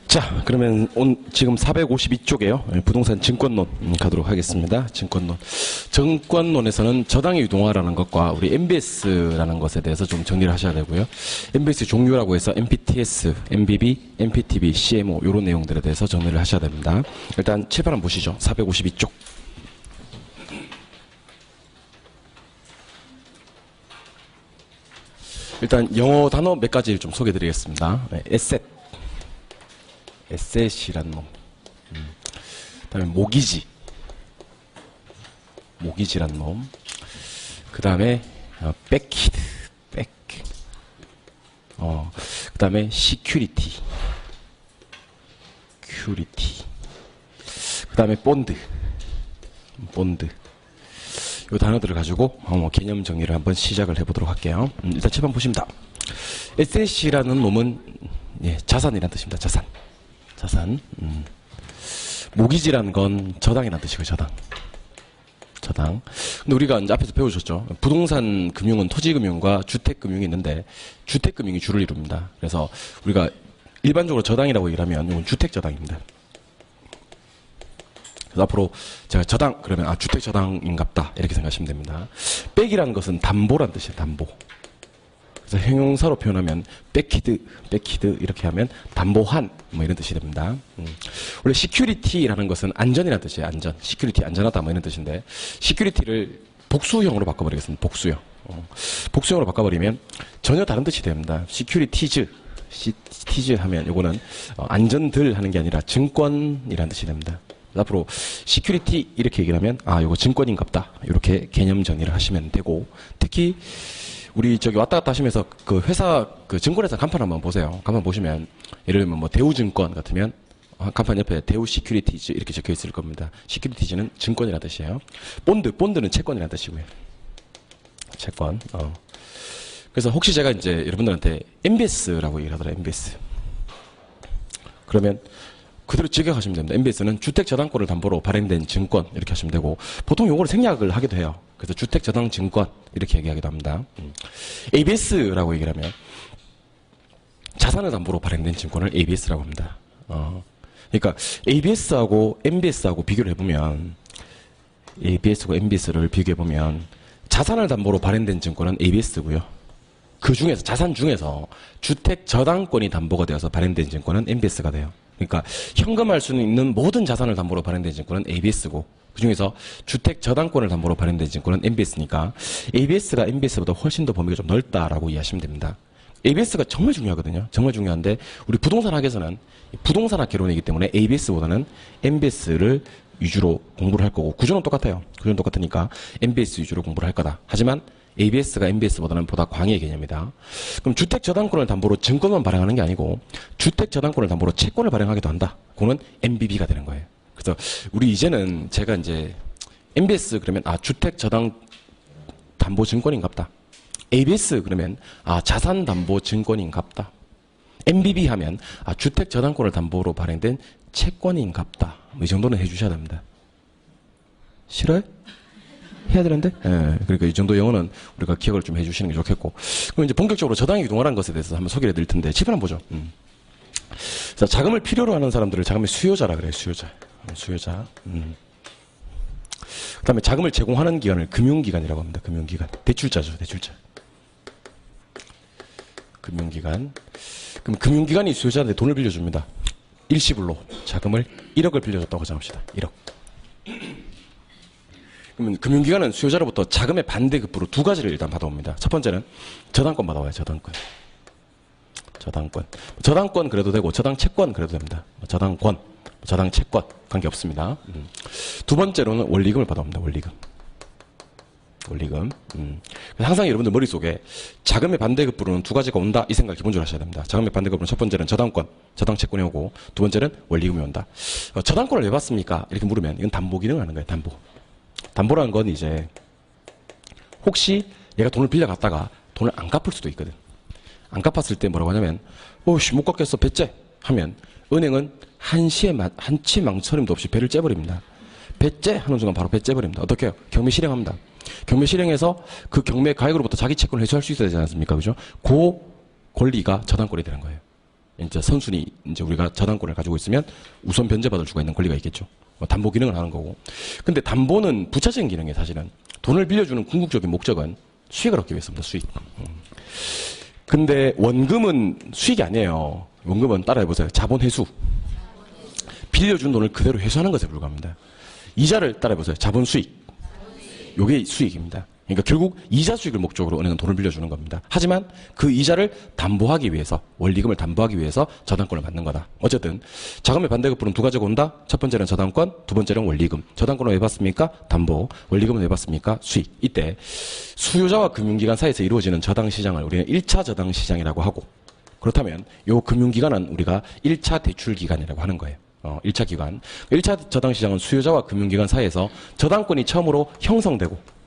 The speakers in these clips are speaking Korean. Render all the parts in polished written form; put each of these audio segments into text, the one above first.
자, 그러면 지금 452쪽에요. 부동산 증권론 가도록 하겠습니다. 증권론. 증권론에서는 저당의 유동화라는 것과 우리 MBS라는 것에 대해서 좀 정리를 하셔야 되고요. MBS 종류라고 해서 MPTS, MBB, MPTB, CMO 이런 내용들에 대해서 정리를 하셔야 됩니다. 일단 칠판 한번 보시죠. 452쪽. 일단 영어 단어 몇 가지를 좀 소개해 드리겠습니다. 에셋. 에셋이란 놈. 그 다음에 모기지. 모기지란 놈. 그 다음에 백키드. 백. 그 다음에 시큐리티. 큐리티. 그 다음에 본드. 본드. 이 단어들을 가지고 개념 정리를 한번 시작을 해보도록 할게요. 일단 칠판 보십니다. 에셋이라는 놈은 자산이라는 뜻입니다. 자산. 자산. 모기지라는 건 저당이라는 뜻이고요. 저당. 저당. 근데 우리가 이제 앞에서 배우셨죠. 부동산 금융은 토지금융과 주택금융이 있는데 주택금융이 주를 이룹니다. 그래서 우리가 일반적으로 저당이라고 얘기를 하면 이건 주택저당입니다. 그래서 앞으로 제가 저당 그러면 주택저당인갑다 이렇게 생각하시면 됩니다. 백이라는 것은 담보란 뜻이에요. 담보. 그래서 형용사로 표현하면 백키드 이렇게 하면 담보한 뭐 이런 뜻이 됩니다. 원래 시큐리티라는 것은 안전이라는 뜻이에요. 안전. 시큐리티 안전하다 뭐 이런 뜻인데 시큐리티를 복수형으로 바꿔버리겠습니다. 복수형. 복수형으로 바꿔버리면 전혀 다른 뜻이 됩니다. 시큐리티즈 하면 요거는 안전들 하는 게 아니라 증권이라는 뜻이 됩니다. 앞으로 시큐리티 이렇게 얘기를 하면 요거 증권인갑다 이렇게 개념 정리를 하시면 되고, 특히 우리 저기 왔다 갔다 하시면서 그 회사 그 증권회사 간판 한번 보세요. 간판 보시면 예를 들면 뭐 대우증권 같으면 간판 옆에 대우 시큐리티즈 이렇게 적혀 있을 겁니다. 시큐리티즈는 증권이라는 뜻이에요. 본드는 채권이라는 뜻이고요. 채권. 그래서 혹시 제가 이제 여러분들한테 MBS라고 얘기를 하더라고요. MBS. 그러면 그대로 직역하시면 됩니다. MBS는 주택저당권을 담보로 발행된 증권 이렇게 하시면 되고, 보통 요거를 생략을 하기도 해요. 그래서 주택저당증권 이렇게 얘기하기도 합니다. ABS라고 얘기를 하면 자산을 담보로 발행된 증권을 ABS라고 합니다. 그러니까 ABS하고 MBS하고 비교를 해보면, ABS하고 MBS를 비교해보면 자산을 담보로 발행된 증권은 ABS고요. 그 중에서 자산 중에서 주택저당권이 담보가 되어서 발행된 증권은 MBS가 돼요. 그러니까 현금할 수 있는 모든 자산을 담보로 발행된 증권은 ABS고, 그 중에서 주택 저당권을 담보로 발행된 증권은 MBS니까 ABS가 MBS보다 훨씬 더 범위가 좀 넓다라고 이해하시면 됩니다. ABS가 정말 중요하거든요. 정말 중요한데 우리 부동산 학에서는 부동산학 개론이기 때문에 ABS보다는 MBS를 위주로 공부를 할 거고, 구조는 똑같아요. 구조는 똑같으니까 MBS 위주로 공부를 할 거다. 하지만 ABS가 MBS보다는 보다 광의 개념이다. 그럼 주택저당권을 담보로 증권만 발행하는 게 아니고 주택저당권을 담보로 채권을 발행하기도 한다. 그거는 MBB가 되는 거예요. 그래서 우리 이제는 제가 이제 MBS 그러면 주택저당담보증권인갑다. ABS 그러면 자산담보증권인갑다. MBB 하면 주택저당권을 담보로 발행된 채권인갑다. 이 정도는 해주셔야 됩니다. 싫어요? 해야 되는데? 그러니까 이 정도 영어는 우리가 기억을 좀 해주시는 게 좋겠고. 그럼 이제 본격적으로 저당의 유동화라는 것에 대해서 한번 소개를 해드릴 텐데, 칠판 한번 보죠. 자, 자금을 필요로 하는 사람들을 자금의 수요자라 그래요. 수요자. 그 다음에 자금을 제공하는 기관을 금융기관이라고 합니다. 금융기관. 대출자죠. 대출자. 금융기관. 그럼 금융기관이 수요자한테 돈을 빌려줍니다. 일시불로 자금을 1억을 빌려줬다고 가정합시다. 1억. 그러면 금융기관은 수요자로부터 자금의 반대급부로 두 가지를 일단 받아옵니다. 첫 번째는 저당권 받아와요. 저당권. 저당권 그래도 되고 저당채권 그래도 됩니다. 저당권, 저당채권 관계없습니다. 두 번째로는 원리금을 받아옵니다. 원리금. 항상 여러분들 머릿속에 자금의 반대급부로는 두 가지가 온다 이 생각 기본적으로 하셔야 됩니다. 자금의 반대급부로는 첫 번째는 저당권, 저당채권이 오고, 두 번째는 원리금이 온다. 저당권을 왜 받습니까? 이렇게 물으면 이건 담보 기능을 하는 거예요. 담보라는 건 이제 혹시 얘가 돈을 빌려갔다가 돈을 안 갚을 수도 있거든. 안 갚았을 때 뭐라고 하냐면 못 갚겠어 배째 하면 은행은 한치 망설임도 없이 배를 째버립니다. 배째 하는 순간 바로 배 째버립니다. 어떻게 해요? 경매 실행합니다. 경매 실행해서 그 경매 가액으로부터 자기 채권을 회수할 수 있어야 되지 않습니까? 그죠? 그 권리가 저당권이 되는 거예요. 이제 선순위 이제 우리가 저당권을 가지고 있으면 우선 변제받을 수가 있는 권리가 있겠죠. 담보 기능을 하는 거고. 근데 담보는 부차적인 기능이에요, 사실은. 돈을 빌려주는 궁극적인 목적은 수익을 얻기 위해서입니다, 수익. 근데 원금은 수익이 아니에요. 원금은 따라해보세요. 자본 회수. 빌려준 돈을 그대로 회수하는 것에 불과합니다. 이자를 따라해보세요. 자본 수익. 요게 수익입니다. 그러니까 결국 이자 수익을 목적으로 은행은 돈을 빌려주는 겁니다. 하지만 그 이자를 담보하기 위해서, 원리금을 담보하기 위해서 저당권을 받는 거다. 어쨌든 자금의 반대급부는 두 가지가 온다. 첫 번째는 저당권, 두 번째는 원리금. 저당권은 왜 받습니까? 담보. 원리금은 왜 받습니까? 수익. 이때 수요자와 금융기관 사이에서 이루어지는 저당시장을 우리는 1차 저당시장이라고 하고, 그렇다면 요 금융기관은 우리가 1차 대출기관이라고 하는 거예요. 1차 기관. 1차 저당시장은 수요자와 금융기관 사이에서 저당권이 처음으로 형성되고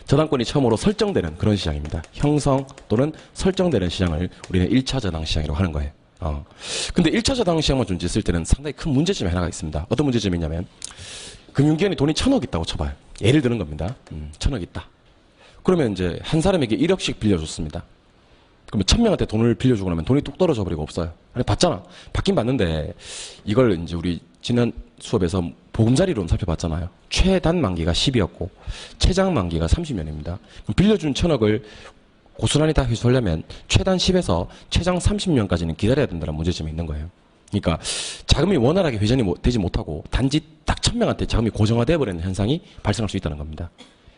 저당권이 처음으로 설정되는 그런 시장입니다. 형성 또는 설정되는 시장을 우리는 1차 저당시장이라고 하는 거예요. 근데 1차 저당시장만 존재했을 때는 상당히 큰 문제점이 하나가 있습니다. 어떤 문제점이 있냐면 금융기관이 돈이 1,000억 있다고 쳐봐요. 예를 드는 겁니다. 1,000억 있다. 그러면 이제 한 사람에게 1억씩 빌려줬습니다. 그러면 1,000명한테 돈을 빌려주고 나면 돈이 뚝 떨어져 버리고 없어요. 아니, 받잖아. 받긴 받는데 이걸 이제 우리 지난 수업에서 보금자리론 살펴봤잖아요. 최단 만기가 10이었고 최장 만기가 30년입니다. 빌려준 1,000억을 고스란히 다 회수하려면 최단 10에서 최장 30년까지는 기다려야 된다는 문제점이 있는 거예요. 그러니까 자금이 원활하게 회전이 되지 못하고 단지 딱 1,000명한테 자금이 고정화되어 버리는 현상이 발생할 수 있다는 겁니다.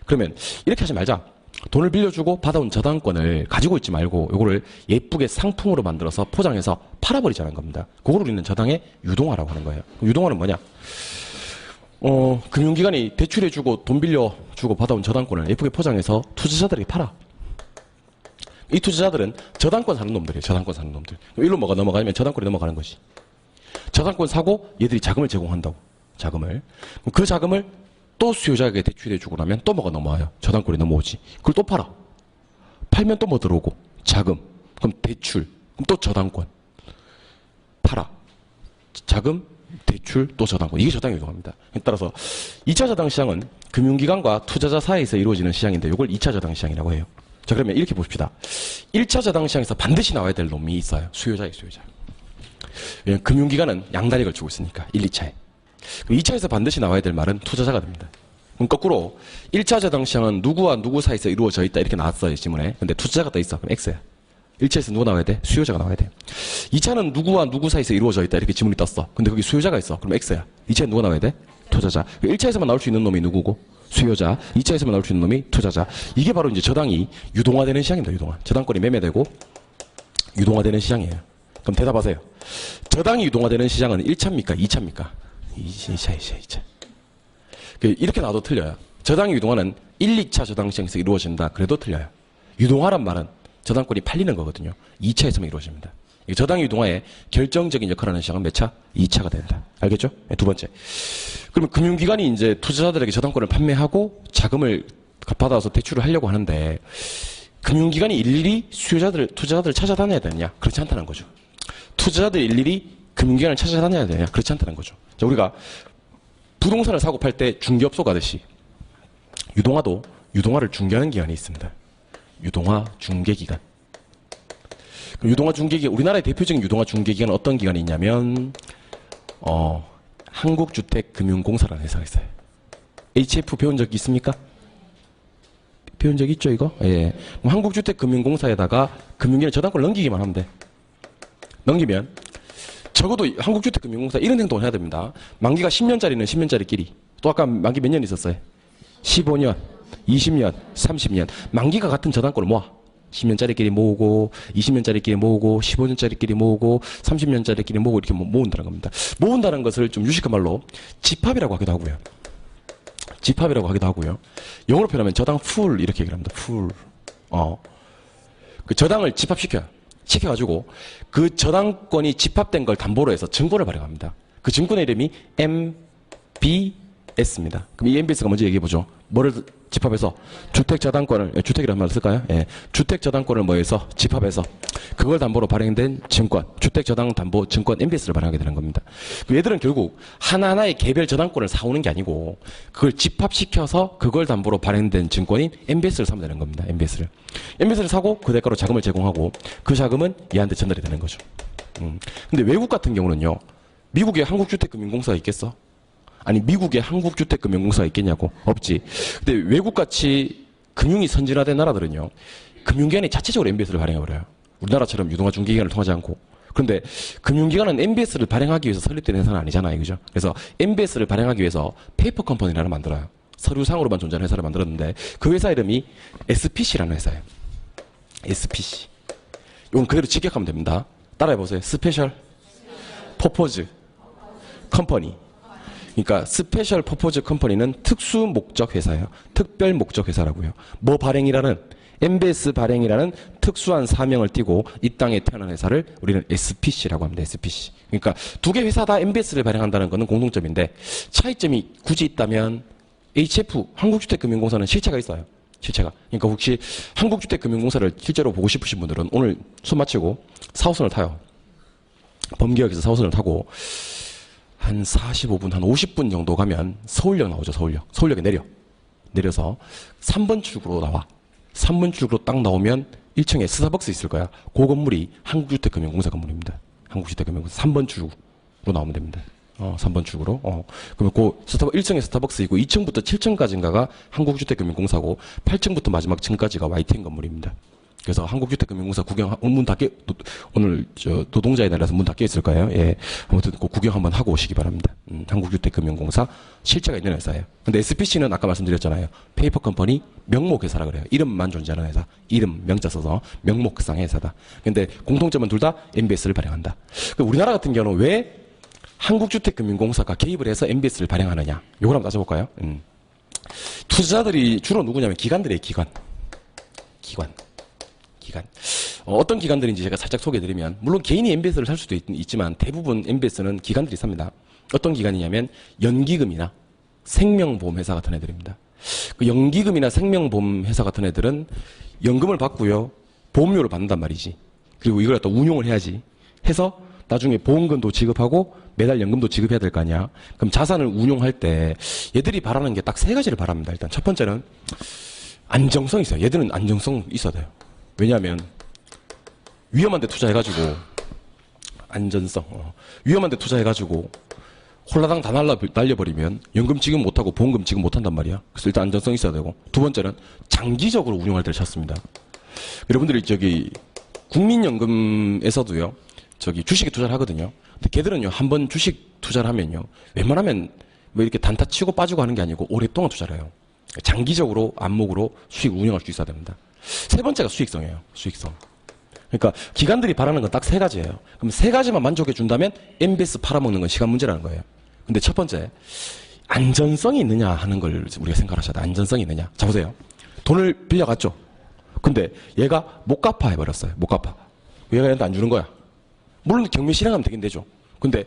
그러면 이렇게 하지 말자. 돈을 빌려주고 받아온 저당권을 가지고 있지 말고 요거를 예쁘게 상품으로 만들어서 포장해서 팔아버리자는 겁니다. 그걸 우리는 저당의 유동화라고 하는 거예요. 유동화는 뭐냐? 금융기관이 대출해주고 돈 빌려주고 받아온 저당권을 예쁘게 포장해서 투자자들에게 팔아. 이 투자자들은 저당권 사는 놈들이에요. 저당권 사는 놈들. 일로 뭐가 넘어가냐면 저당권이 넘어가는 것이. 저당권 사고 얘들이 자금을 제공한다고. 자금을. 그 자금을 또 수요자에게 대출해주고 나면 또 뭐가 넘어와요. 저당권이 넘어오지. 그걸 또 팔아. 팔면 또 뭐 들어오고. 자금. 그럼 대출. 그럼 또 저당권. 팔아. 자금, 대출, 또 저당권. 이게 저당이 유동합니다. 따라서 2차 저당시장은 금융기관과 투자자 사이에서 이루어지는 시장인데 이걸 2차 저당시장이라고 해요. 자, 그러면 이렇게 봅시다. 1차 저당시장에서 반드시 나와야 될 놈이 있어요. 수요자예요, 수요자. 왜냐면 금융기관은 양다리 걸치고 있으니까. 1, 2차에. 2차에서 반드시 나와야 될 말은 투자자가 됩니다. 그럼 거꾸로 1차 저당시장은 누구와 누구 사이에서 이루어져 있다 이렇게 나왔어요, 지문에. 근데 투자자가 떠 있어. 그럼 X야. 1차에서 누가 나와야 돼? 수요자가 나와야 돼. 2차는 누구와 누구 사이에서 이루어져 있다 이렇게 지문이 떴어. 근데 거기 수요자가 있어. 그럼 X야. 2차에 누가 나와야 돼? 투자자. 1차에서만 나올 수 있는 놈이 누구고? 수요자. 2차에서만 나올 수 있는 놈이 투자자. 이게 바로 이제 저당이 유동화되는 시장입니다, 유동화. 저당권이 매매되고 유동화되는 시장이에요. 그럼 대답하세요. 저당이 유동화되는 시장은 1차입니까? 2차입니까? 2차. 이렇게 나와도 틀려요. 저당의 유동화는 1, 2차 저당시장에서 이루어진다. 그래도 틀려요. 유동화란 말은 저당권이 팔리는 거거든요. 2차에서만 이루어집니다. 저당의 유동화에 결정적인 역할을 하는 시장은 몇 차? 2차가 된다. 알겠죠? 네, 두 번째. 그러면 금융기관이 이제 투자자들에게 저당권을 판매하고 자금을 받아서 대출을 하려고 하는데 금융기관이 일일이 투자자들을 찾아다녀야 되느냐? 그렇지 않다는 거죠. 투자자들이 일일이 금융기관을 찾아다녀야 되느냐? 그렇지 않다는 거죠. 자, 우리가 부동산을 사고 팔 때 중개업소 가듯이 유동화도 유동화를 중개하는 기관이 있습니다. 유동화 중개기관. 유동화 중개기관, 우리나라의 대표적인 유동화 중개기관은 어떤 기관이 있냐면 한국주택금융공사라는 회사가 있어요. HF 배운 적 있습니까? 배운 적 있죠, 이거? 예. 한국주택금융공사에다가 금융기관 저당권을 넘기기만 하면 돼. 넘기면 적어도 한국주택금융공사 이런 행동을 해야 됩니다. 만기가 10년짜리는 10년짜리끼리. 또 아까 만기 몇 년 있었어요? 15년, 20년, 30년. 만기가 같은 저당권을 모아. 10년짜리끼리 모으고, 20년짜리끼리 모으고, 15년짜리끼리 모으고, 30년짜리끼리 모으고 이렇게 모은다는 겁니다. 모은다는 것을 좀 유식한 말로 집합이라고 하기도 하고요. 집합이라고 하기도 하고요. 영어로 표현하면 저당 풀 이렇게 얘기를 합니다. 풀. 그 저당을 집합시켜요. 시켜가지고 그 저당권이 집합된 걸 담보로 해서 증권을 발행합니다. 그 증권의 이름이 MBS입니다. 그럼 이 MBS가 먼저 얘기해보죠. 뭐를 집합해서 주택저당권을, 주택이라는 말을 쓸까요? 예. 주택저당권을 뭐해서 집합해서 그걸 담보로 발행된 증권, 주택저당담보증권 MBS를 발행하게 되는 겁니다. 얘들은 결국 하나하나의 개별 저당권을 사오는 게 아니고 그걸 집합시켜서 그걸 담보로 발행된 증권인 MBS를 사면 되는 겁니다. MBS를 사고 그 대가로 자금을 제공하고 그 자금은 얘한테 전달이 되는 거죠. 근데 외국 같은 경우는요. 미국에 한국주택금융공사가 있겠어? 아니 미국에 한국주택금융공사가 있겠냐고? 없지. 근데 외국같이 금융이 선진화된 나라들은요. 금융기관이 자체적으로 MBS를 발행해버려요. 우리나라처럼 유동화 중개기관을 통하지 않고. 그런데 금융기관은 MBS를 발행하기 위해서 설립된 회사는 아니잖아요. 그죠? 그래서 MBS를 발행하기 위해서 페이퍼 컴퍼니를 만들어요. 서류상으로만 존재하는 회사를 만들었는데 그 회사 이름이 SPC라는 회사예요. SPC. 이건 그대로 직역하면 됩니다. 따라해보세요. 스페셜 퍼포즈 컴퍼니. 그러니까 스페셜 퍼포즈 컴퍼니는 특수 목적 회사예요. 특별 목적 회사라고요. 뭐 발행이라는 MBS 발행이라는 특수한 사명을 띠고 이 땅에 태어난 회사를 우리는 SPC라고 합니다. SPC. 그러니까 두 개 회사 다 MBS를 발행한다는 것은 공통점인데 차이점이 굳이 있다면 HF 한국주택금융공사는 실체가 있어요. 실체가. 그러니까 혹시 한국주택금융공사를 실제로 보고 싶으신 분들은 오늘 손 마치고 4호선을 타요. 범기역에서 4호선을 타고 한 45분, 한 50분 정도 가면 서울역 나오죠. 서울역. 서울역에 내려서 3번 출구로 나와. 3번 출구로 딱 나오면 1층에 스타벅스 있을 거야. 그 건물이 한국주택금융공사 건물입니다. 한국주택금융공사 3번 출구로 나오면 됩니다. 3번 출구로. 그러면 그 1층에 스타벅스 있고 2층부터 7층까지인가가 한국주택금융공사고 8층부터 마지막 층까지가 YTN 건물입니다. 그래서 한국주택금융공사 구경, 문 닫게, 오늘 노동자의 날이라서 문 닫혀 있을 거예요. 예. 아무튼 그 구경 한번 하고 오시기 바랍니다. 한국주택금융공사 실체가 있는 회사예요. 근데 SPC는 아까 말씀드렸잖아요. 페이퍼 컴퍼니 명목회사라 그래요. 이름만 존재하는 회사. 이름, 명자 써서 명목상의 회사다. 근데 공통점은 둘 다 MBS를 발행한다. 우리나라 같은 경우는 왜 한국주택금융공사가 개입을 해서 MBS를 발행하느냐. 요걸 한번 따져볼까요? 투자자들이 주로 누구냐면 기관들이에요. 기관. 어떤 기관들인지 제가 살짝 소개해드리면 물론 개인이 MBS를 살 수도 있지만 대부분 MBS는 기관들이 삽니다. 어떤 기관이냐면 연기금이나 생명보험회사 같은 애들입니다. 그 연기금이나 생명보험회사 같은 애들은 연금을 받고요. 보험료를 받는단 말이지. 그리고 이걸 갖다 운용을 해야지. 해서 나중에 보험금도 지급하고 매달 연금도 지급해야 될 거 아니야. 그럼 자산을 운용할 때 얘들이 바라는 게 딱 세 가지를 바랍니다. 일단 첫 번째는 안정성이 있어요. 얘들은 안정성 있어야 돼요. 왜냐하면 위험한 데 투자해가지고 안전성 위험한 데 투자해가지고 홀라당 다 날려버리면 연금 지급 못하고 보험금 지급 못한단 말이야. 그래서 일단 안전성 있어야 되고 두 번째는 장기적으로 운용할 때를 찾습니다. 여러분들이 국민연금에서도요 주식에 투자를 하거든요. 근데 걔들은요 한번 주식 투자를 하면요 웬만하면 뭐 이렇게 단타 치고 빠지고 하는 게 아니고 오랫동안 투자를 해요. 장기적으로 안목으로 수익 운영할 수 있어야 됩니다. 세 번째가 수익성이에요. 수익성. 그러니까 기관들이 바라는 건 딱 세 가지예요. 그럼 세 가지만 만족해 준다면 MBS 팔아먹는 건 시간 문제라는 거예요. 근데 첫 번째 안전성이 있느냐 하는 걸 우리가 생각하셔야 돼요. 안전성이 있느냐. 자 보세요. 돈을 빌려갔죠. 근데 얘가 못 갚아 해버렸어요. 못 갚아. 얘가 얘한테 안 주는 거야. 물론 경매 실행하면 되긴 되죠. 근데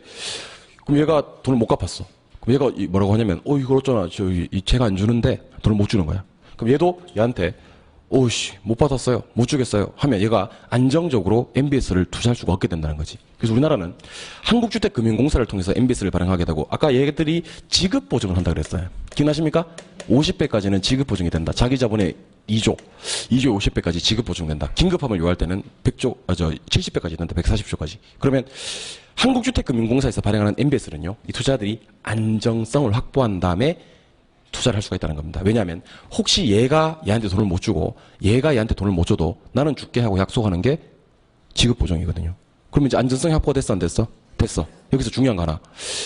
그럼 얘가 돈을 못 갚았어. 그럼 얘가 뭐라고 하냐면 이걸 어쩌나 이 제가 안 주는데 돈을 못 주는 거야. 그럼 얘도 얘한테 오씨 못 받았어요. 못 주겠어요. 하면 얘가 안정적으로 MBS를 투자할 수가 없게 된다는 거지. 그래서 우리나라는 한국주택금융공사를 통해서 MBS를 발행하게 되고 아까 얘들이 지급보증을 한다 그랬어요. 기억나십니까? 50배까지는 지급보증이 된다. 자기자본의 2조 50배까지 지급보증된다. 긴급함을 요할 때는 70배까지 된다. 140조까지. 그러면 한국주택금융공사에서 발행하는 MBS는요. 이 투자자들이 안정성을 확보한 다음에 투자를 할 수가 있다는 겁니다. 왜냐하면 혹시 얘가 얘한테 돈을 못 주고 얘가 얘한테 돈을 못 줘도 나는 줄게 하고 약속하는 게 지급보증이거든요. 그러면 이제 안전성이 확보가 됐어 안 됐어? 됐어. 여기서 중요한 거 하나.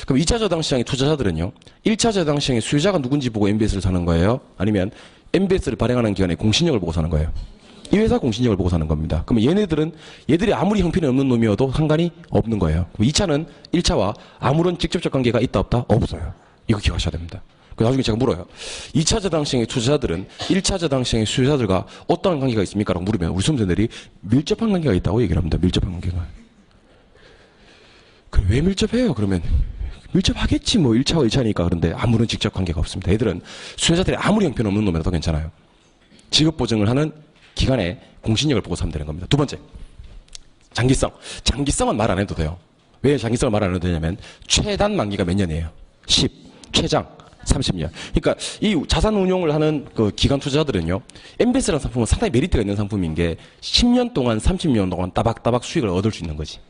그럼 2차 저당시장의 투자자들은요. 1차 저당시장의 수요자가 누군지 보고 MBS를 사는 거예요? 아니면 MBS를 발행하는 기관의 공신력을 보고 사는 거예요? 이 회사 공신력을 보고 사는 겁니다. 그러면 얘들이 아무리 형편이 없는 놈이어도 상관이 없는 거예요. 그럼 2차는 1차와 아무런 직접적 관계가 있다 없다? 없어요. 이거 기억하셔야 됩니다. 나중에 제가 물어요. 2차 저당시장의 투자자들은 1차 저당시장의 수요자들과 어떠한 관계가 있습니까? 라고 물으면 우리 수험생들이 밀접한 관계가 있다고 얘기를 합니다. 밀접한 관계가. 그럼 왜 밀접해요? 그러면 밀접하겠지 뭐 1차와 2차니까. 그런데 아무런 직접 관계가 없습니다. 얘들은 수요자들이 아무리 형편없는 놈이라도 괜찮아요. 지급보증을 하는 기관의 공신력을 보고 사면 되는 겁니다. 두 번째, 장기성. 장기성은 말 안 해도 돼요. 왜 장기성을 말 안 해도 되냐면 최단 만기가 몇 년이에요? 10, 최장 30년. 그러니까 이 자산 운용을 하는 그 기관 투자자들은요. MBS라는 상품은 상당히 메리트가 있는 상품인 게 10년 동안 30년 동안 따박따박 수익을 얻을 수 있는 거지.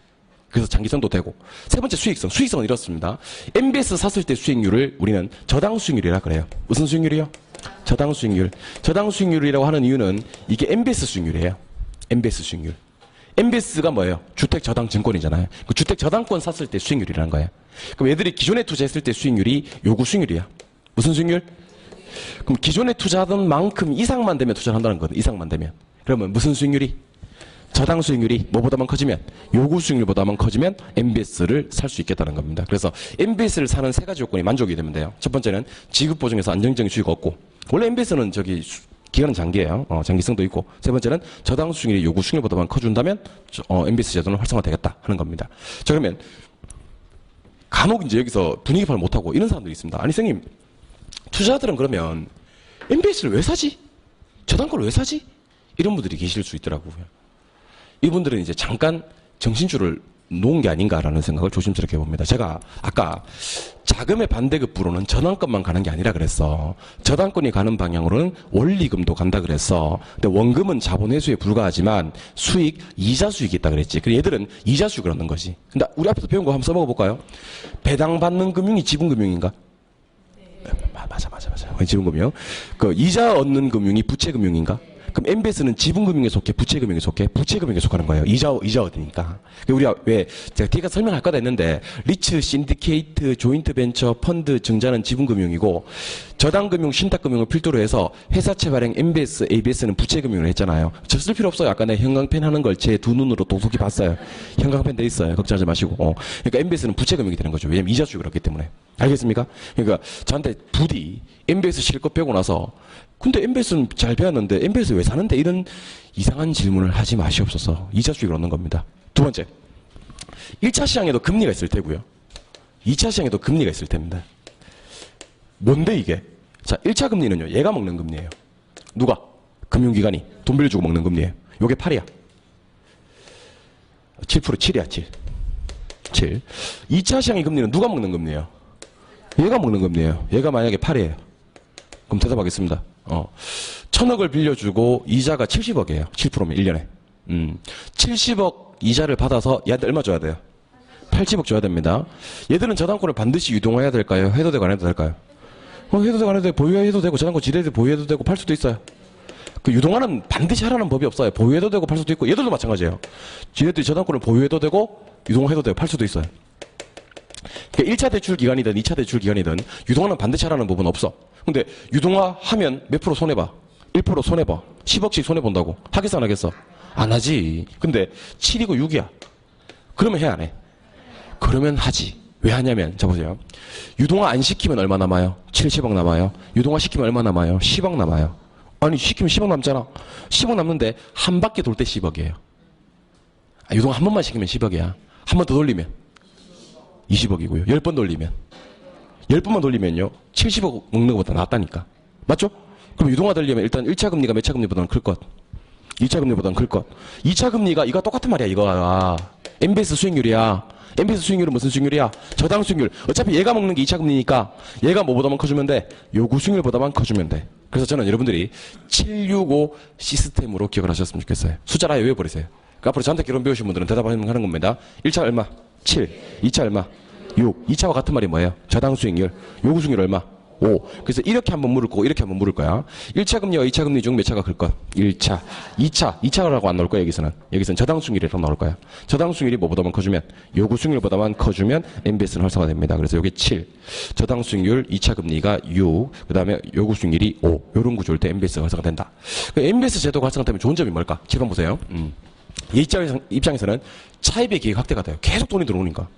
그래서 장기성도 되고. 세 번째 수익성. 수익성은 이렇습니다. MBS 샀을 때 수익률을 우리는 저당 수익률이라 그래요. 무슨 수익률이요? 저당 수익률. 저당 수익률이라고 하는 이유는 이게 MBS 수익률이에요. MBS 수익률. MBS가 뭐예요? 주택 저당 증권이잖아요. 그 주택 저당권 샀을 때 수익률이라는 거예요. 그럼 얘들이 기존에 투자했을 때 수익률이 요구 수익률이야. 무슨 수익률? 그럼 기존에 투자하던 만큼 이상만 되면 투자를 한다는 거거든. 이상만 되면. 그러면 무슨 수익률이? 저당 수익률이 뭐보다만 커지면, 요구 수익률보다만 커지면 MBS를 살 수 있겠다는 겁니다. 그래서 MBS를 사는 세 가지 요건이 만족이 되면 돼요. 첫 번째는 지급 보증에서 안정적인 수익 얻고, 원래 MBS는 기간은 장기예요. 장기성도 있고. 세 번째는 저당 수익률이 요구 수익률보다만 커준다면 MBS 제도는 활성화되겠다 하는 겁니다. 자, 그러면 간혹 이제 여기서 분위기 파악 못하고 이런 사람들이 있습니다. 아니 선생님, 투자자들은 그러면 MBS를 왜 사지? 저당권을 왜 사지? 이런 분들이 계실 수 있더라고요. 이분들은 이제 잠깐 정신줄을 놓은 게 아닌가라는 생각을 조심스럽게 해봅니다. 제가 아까 자금의 반대급부로는 저당권만 가는 게 아니라 그랬어. 저당권이 가는 방향으로는 원리금도 간다 그랬어. 근데 원금은 자본 회수에 불과하지만 수익, 이자 수익이 있다 그랬지. 그래서 얘들은 이자 수익을 얻는 거지. 근데 우리 앞에서 배운 거 한번 써먹어 볼까요? 배당받는 금융이 지분금융인가? 네. 맞아. 지분금융. 그 이자 얻는 금융이 부채금융인가? 그럼 MBS는 지분금융에 속해, 부채금융에 속해? 부채금융에 속하는 거예요. 이자 얻으니까. 우리가 왜, 제가 뒤에 설명할 거다 했는데, 리츠, 신디케이트, 조인트 벤처, 펀드, 증자는 지분금융이고, 저당금융, 신탁금융을 필두로 해서 회사채 발행 MBS, ABS는 부채금융을 했잖아요. 저 쓸 필요 없어요. 아까 내가 형광펜 하는 걸 제 두 눈으로 똑똑히 봤어요. 형광펜 돼 있어요. 걱정하지 마시고. 그러니까 MBS는 부채금융이 되는 거죠. 왜냐면 이자 수익을 얻기 때문에. 알겠습니까? 그러니까 저한테 부디 MBS 실컷 배우고 나서 근데 MBS는 잘 배웠는데 MBS 왜 사는데 이런 이상한 질문을 하지 마시옵소서. 이자 수익을 얻는 겁니다. 두 번째, 1차 시장에도 금리가 있을 테고요. 2차 시장에도 금리가 있을 텐데. 뭔데 이게? 자, 1차 금리는요. 얘가 먹는 금리예요. 누가? 금융기관이 돈 빌려주고 먹는 금리예요. 요게 8이야. 7%, 7이야, 7. 7. 2차 시장의 금리는 누가 먹는 금리예요? 얘가 먹는 금리예요. 얘가 만약에 8이에요. 그럼 대답하겠습니다. 1000억을 빌려주고 이자가 70억이에요. 7%면 1년에. 70억 이자를 받아서 얘한테 얼마 줘야 돼요? 80억 줘야 됩니다. 얘들은 저당권을 반드시 유동해야 될까요? 해도 되고 안 해도 될까요? 해도 되고 안 해도 되고 보유해도 되고 저당권 지대에서 보유해도 되고 팔 수도 있어요. 그 유동화는 반드시 하라는 법이 없어요. 보유해도 되고 팔 수도 있고 얘들도 마찬가지예요. 지네들이 저당권을 보유해도 되고 유동해도 되고 팔 수도 있어요. 그러니까 1차 대출 기간이든 2차 대출 기간이든 유동화는 반드시 하라는 법은 없어. 근데 유동화 하면 몇 프로 손해봐? 1% 손해봐. 10억씩 손해본다고. 하겠어 안 하겠어? 안 하지. 근데 7이고 6이야. 그러면 해 안 해? 그러면 하지. 왜 하냐면 자 보세요. 유동화 안 시키면 얼마 남아요? 70억 남아요. 유동화 시키면 얼마 남아요? 10억 남아요. 아니 시키면 10억 남잖아. 10억 남는데 한 바퀴 돌 때 10억이에요. 유동화 한 번만 시키면 10억이야. 한 번 더 돌리면 20억이고요. 10번 돌리면 10번만 돌리면요 70억 먹는 것보다 낫다니까. 맞죠? 그럼 유동화 되려면 일단 1차 금리가 몇 차 금리보다는 클 것, 2차 금리보다는 클 것. 2차 금리가 이거 똑같은 말이야. 이거 MBS 수익률이야. MBS 수익률은 무슨 수익률이야? 저당 수익률. 어차피 얘가 먹는 게 2차 금리니까 얘가 뭐보다만 커주면 돼? 요구 수익률보다만 커주면 돼. 그래서 저는 여러분들이 765 시스템으로 기억을 하셨으면 좋겠어요. 숫자를 아예 외워버리세요. 그러니까 앞으로 저한테 결혼 배우신 분들은 대답하는 겁니다. 1차 얼마? 7. 2차 얼마? 6. 2차와 같은 말이 뭐예요? 저당 수익률. 요구 수익률 얼마? 5. 그래서 이렇게 한번 물을 거고 이렇게 한번 물을 거야. 1차 금리와 2차 금리 중 몇 차가 클 것? 1차. 2차라고 안 나올 거야 여기서는. 여기서는 저당 수익률이라고 나올 거야. 저당 수익률이 뭐보다만 커주면 요구 수익률보다만 커주면 MBS는 활성화됩니다. 그래서 여기 7. 저당 수익률 2차 금리가 6. 그 다음에 요구 수익률이 5. 요런 구조일 때 MBS가 활성화된다. MBS 제도가 활성화되면 좋은 점이 뭘까? 7번 보세요. 이 입장에서는 차입의 기회가 확대가 돼요. 계속 돈이 들어오니까.